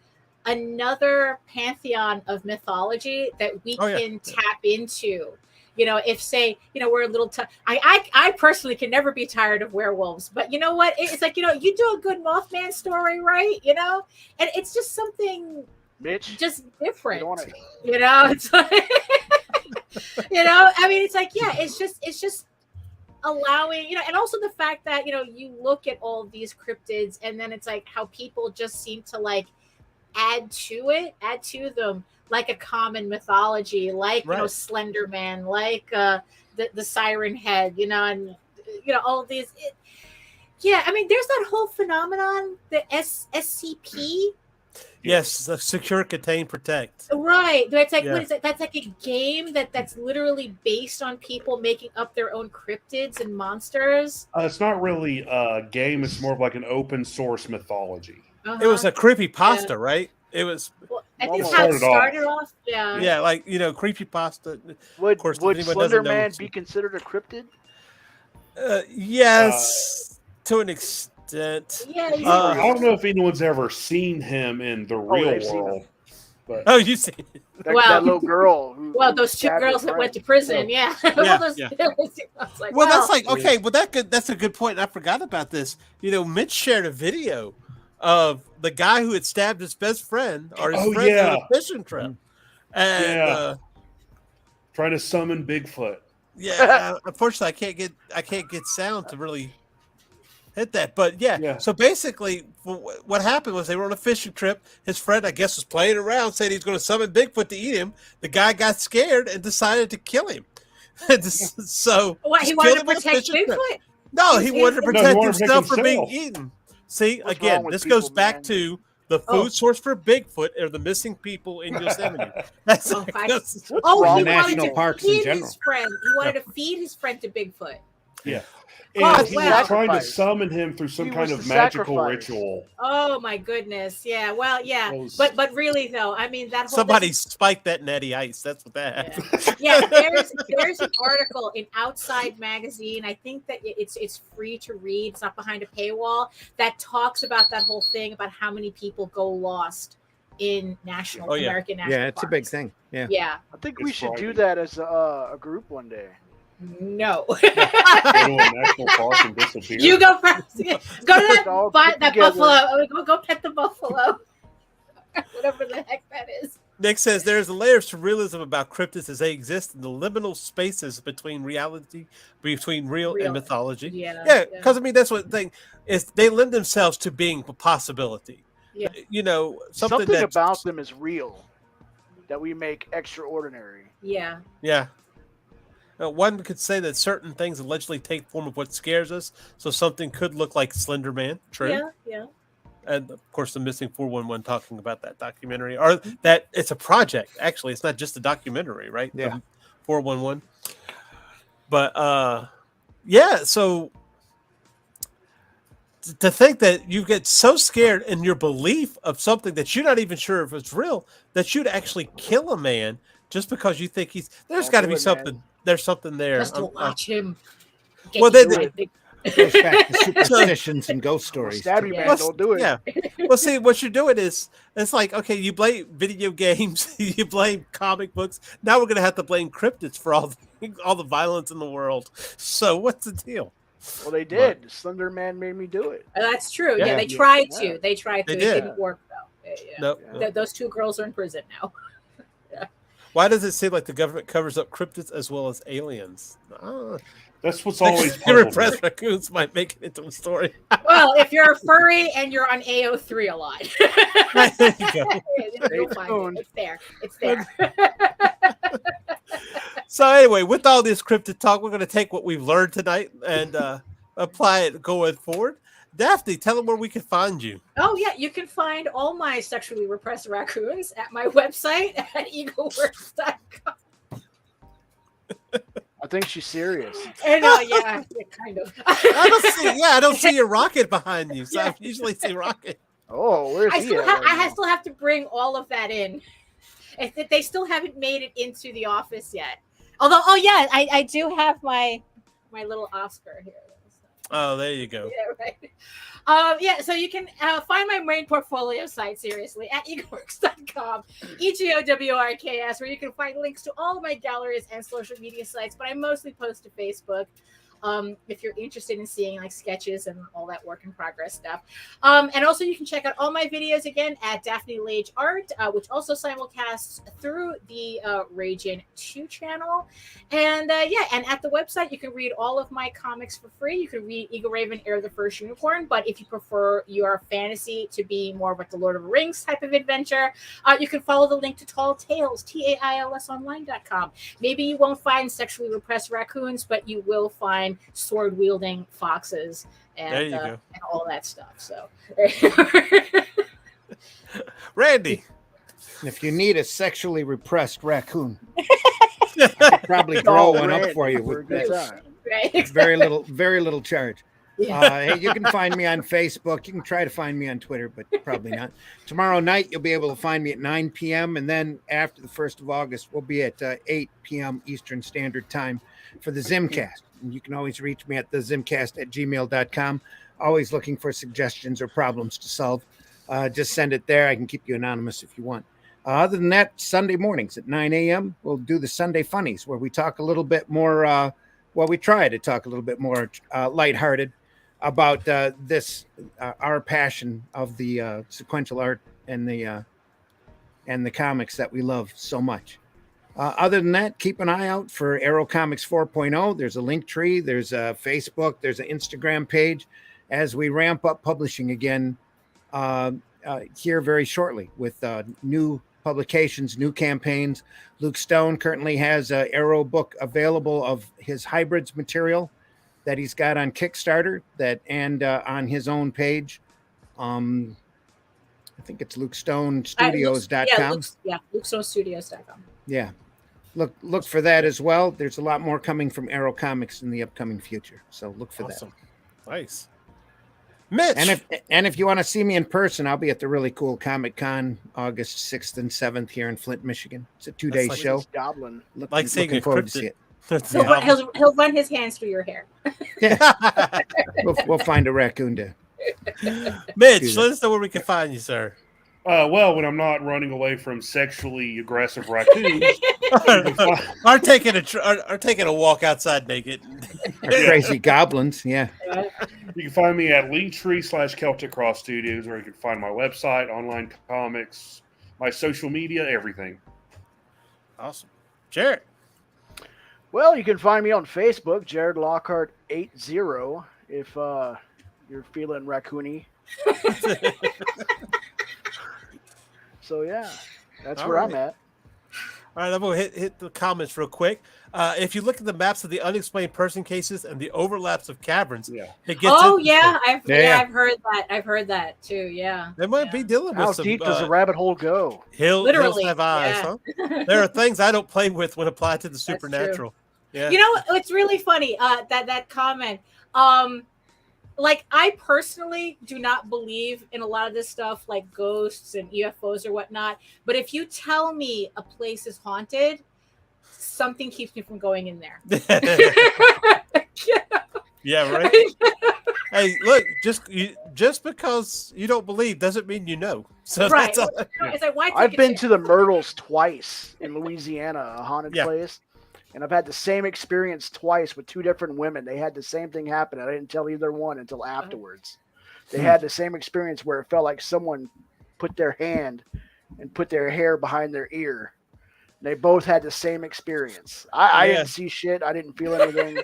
another pantheon of mythology that we Oh, yeah. can tap into. You know, if say, you know, we're a little I personally can never be tired of werewolves, but you know what? It's like, you know, you do a good Mothman story, right? You know, and it's just something Mitch, just you different. don't want to. You know, it's like, you know, I mean, it's like, yeah, it's just allowing, you know, and also the fact that, you know, you look at all of these cryptids and then it's like how people just seem to like add to them, like a common mythology, like, you know, Right. Slender Man, like the Siren Head, you know, and you know, all of these. Yeah, I mean, there's that whole phenomenon, the SCP. Yes, the secure, contain, protect. Right. That's like Yeah. what is it? That's like a game that's literally based on people making up their own cryptids and monsters. It's not really a game. It's more of like an open source mythology. It was Uh-huh. a creepy pasta, right? It was, Well, I think Almost how it started started off. Yeah. yeah, like, you know, creepy pasta. Would course, if would anyone Slender doesn't know, Man it's- be considered a cryptid? Yes, to an extent. Yeah. he's Uh, I don't know if anyone's ever seen him in the real they've seen world, but Oh, you see, That little girl. Who those two stabbed her girls that went to friend. prison. Yeah. Yeah, Those- yeah. I was like, well, wow. that's like okay. Well, that's a good point. I forgot about this. You know, Mitch shared a video of the guy who had stabbed his best friend or his Oh, friend yeah. on a fishing trip, and Yeah. Trying to summon Bigfoot. unfortunately, I can't get sound to really hit that. But yeah, Yeah. so basically, what happened was they were on a fishing trip. His friend, I guess, was playing around, saying he's going to summon Bigfoot to eat him. The guy got scared and decided to kill him. So What, he just wanted killed to him on a protect fishing trip. Bigfoot? No, he wanted to No, he protect wanted to protect himself from being himself. eaten. See, What's again, wrong with this people, goes back man? to the food Oh. source for Bigfoot are the missing people in Yosemite. That's, Oh, that's- Oh, wrong he with wanted national to parks in feed general? his friend. He wanted to feed his friend to Bigfoot. Yeah. Oh, And he wow. was trying to Sacrifice. summon him through some He kind was of the magical sacrifice. ritual. Oh my goodness. Yeah. Well, yeah. Those- But really though, I mean that whole somebody spiked that natty ice. That's what that happened. Yeah, there's an article in Outside Magazine. I think that it's free to read. It's not behind a paywall. That talks about that whole thing about how many people go lost in Oh, yeah. American national Yeah, it's a big parks. thing. Yeah. Yeah. I think we It's should do frightening. that as a group one day. No. Go to a national park and disappear. You go first. Go to All that together. buffalo. Go pet the buffalo. Whatever the heck that is. Nick says there's layers to realism about cryptids as they exist in the liminal spaces between reality, between real and mythology. Yeah. Yeah, because I mean that's what the thing is. They lend themselves to being a possibility. Yeah. You know, something Something that's, about them is real that we make extraordinary. Yeah. Yeah. One could say that certain things allegedly take form of what scares us. So something could look like Slender Man. True. Yeah. Yeah. And of course, the Missing 411 talking about that documentary, or that it's a project. Actually, it's not just a documentary, right? Yeah. The 411. But yeah. So to think that you get so scared in your belief of something that you're not even sure if it's real, that you'd actually kill a man just because you think there's Don't got to do be it, something. man. There's something there. Just to watch him. get Well, eaten they- by a big- It goes back to superstitions and ghost stories. Stab too. you, Yeah. man. Don't do it. Yeah. Well, see, what you're doing is it's like, okay, you blame video games, you blame comic books. Now we're gonna have to blame cryptids for all the violence in the world. So what's the deal? Well, they did. Slender Man made me do it. That's true. Yeah, Yeah. they tried Yeah. to. They tried to. They It did. didn't work though. Yeah. No. Yeah. Those two girls are in prison now. Why does it seem like the government covers up cryptids as well as aliens? That's what's always Your puzzled me. repressed raccoons might make it into a story. Well, if you're a furry and you're on AO3 a lot, There you go. you'll find it. It's there. It's there. So anyway, with all this cryptid talk, we're going to take what we've learned tonight and apply it going forward. Daphne, tell them where we can find you. Oh, yeah. You can find all my sexually repressed raccoons at my website at eagleworks.com. I think she's serious. And yeah, kind of. I don't see your rocket behind you. So I usually see rocket. Oh, where's he at right now? still have to bring all of that in. They still haven't made it into the office yet. Although, I do have my little Oscar here. Oh, there you go. Yeah, right. So you can find my main portfolio site, seriously, at eagleworks.com, EGOWORKS, where you can find links to all of my galleries and social media sites, but I mostly post to Facebook. If you're interested in seeing like sketches and all that work in progress stuff. And also you can check out all my videos again at Daphne Lage Art, which also simulcasts through the Ragin 2 channel. And and at the website, you can read all of my comics for free. You can read Eagle Raven, Heir of the First Unicorn, but if you prefer your fantasy to be more of like the Lord of the Rings type of adventure, you can follow the link to Tall Tales, TAILSonline.com. Maybe you won't find sexually repressed raccoons, but you will find sword-wielding foxes and all that stuff. So, Randy, if you need a sexually repressed raccoon, I could probably draw one up for you with very little charge. Hey, you can find me on Facebook. You can try to find me on Twitter, but probably not. Tomorrow night, you'll be able to find me at 9 p.m. And then after the 1st of August, we'll be at 8 p.m. Eastern Standard Time for the Zimcast. And you can always reach me at thezimcast@gmail.com. Always looking for suggestions or problems to solve. Just send it there. I can keep you anonymous if you want. Other than that, Sunday mornings at 9 a.m., we'll do the Sunday Funnies, where we talk a little bit more, we try to talk a little bit more lighthearted about our passion of the sequential art and the comics that we love so much. Other than that, keep an eye out for Arrow Comics 4.0. There's a link tree. There's a Facebook. There's an Instagram page as we ramp up publishing again here very shortly with new publications, new campaigns. Luke Stone currently has an Arrow book available of his hybrids material that he's got on Kickstarter and on his own page. I think it's LukeStoneStudios.com. LukeStoneStudios.com. Yeah. Look for that as well. There's a lot more coming from Arrow Comics in the upcoming future. So look for that. Nice. Mitch. And if you want to see me in person, I'll be at the really cool Comic-Con August 6th and 7th here in Flint, Michigan. It's a 2-day show. Goblin. Looking forward to see it. He'll run his hands through your hair. Yeah. we'll find a raccoon to. Mitch, let us know where we can find you, sir. Well, when I'm not running away from sexually aggressive raccoons, are taking a walk outside naked. Crazy goblins, yeah. You can find me at Linktree/Celtic Cross Studios, where you can find my website, online comics, my social media, everything. Awesome. Jared. Well, you can find me on Facebook, Jared Lockhart 80, if you're feeling raccoony. So yeah, that's where I'm at. All right, I'm going to hit the comments real quick. If you look at the maps of the unexplained person cases and the overlaps of caverns, it gets I've heard that. I've heard that too. Yeah, they might be dealing with How some. deep does a rabbit hole go? Hills have eyes. Huh? There are things I don't play with when applied to the supernatural. Yeah, you know, it's really funny that comment. Like, I personally do not believe in a lot of this stuff, like ghosts and UFOs or whatnot. But if you tell me a place is haunted, something keeps me from going in there. Yeah, right. Hey, look, just because you don't believe doesn't mean you know. So right. That's It's like, why I've been to the Myrtles twice in Louisiana, a haunted place. And I've had the same experience twice with two different women. They had the same thing happen. I didn't tell either one until afterwards. They had the same experience where it felt like someone put their hand and put their hair behind their ear. They both had the same experience. I Yeah. didn't see shit. I didn't feel anything.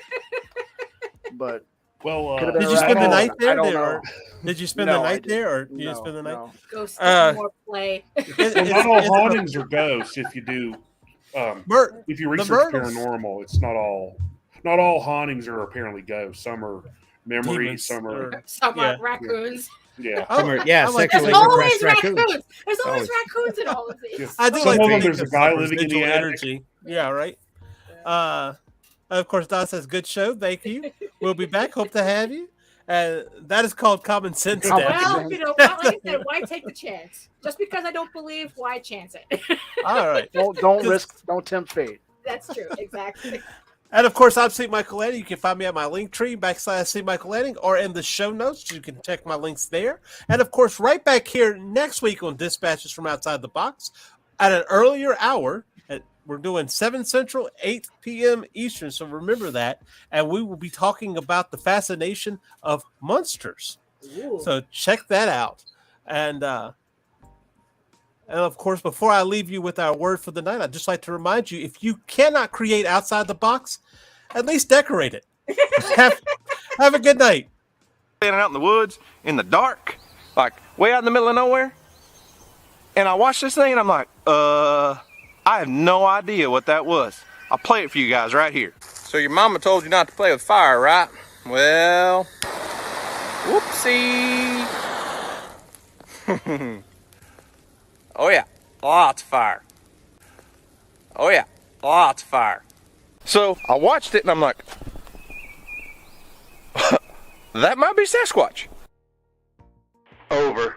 But Well, Could've been Did a you spend the rabbit. night there? I don't know. Did you spend No, the I night didn't. there, or you No, didn't spend the night? no. Ghosts Uh, more play. well, not all hauntings are ghosts. If you do, if you research murders. paranormal, it's not all hauntings are apparently ghosts. Some are memories. Demons Some are or- Some Yeah. are raccoons. yeah. Oh, Yeah, I like sexually There's to- always repressed raccoons. raccoons. There's always Always. raccoons in all of these. I do Some like of to them, think there's a of guy some living in the residual attic. energy. Yeah, right. Of course, Don says, "Good show, thank you. We'll be back. Hope to have you." That is called common sense, Common Daphne. sense. Well, you know, like I said, why take the chance? Just because I don't believe, why chance it? All right. Don't tempt fate. That's true, exactly. And of course, I'm C Michael Lanning. You can find me at my link tree / C Michael Lanning, or in the show notes. You can check my links there. And of course, right back here next week on Dispatches from Outside the Box at an earlier hour. We're doing 7 Central, 8 p.m. Eastern. So remember that. And we will be talking about the fascination of monsters. Ooh. So check that out. And of course, before I leave you with our word for the night, I'd just like to remind you, if you cannot create outside the box, at least decorate it. have a good night. Standing out in the woods, in the dark, like way out in the middle of nowhere. And I watched this thing and I'm like, I have no idea what that was. I'll play it for you guys right here. So your mama told you not to play with fire, right? Well, whoopsie. Oh yeah, lots of fire. Oh yeah, lots of fire. So I watched it and I'm like, that might be Sasquatch. Over.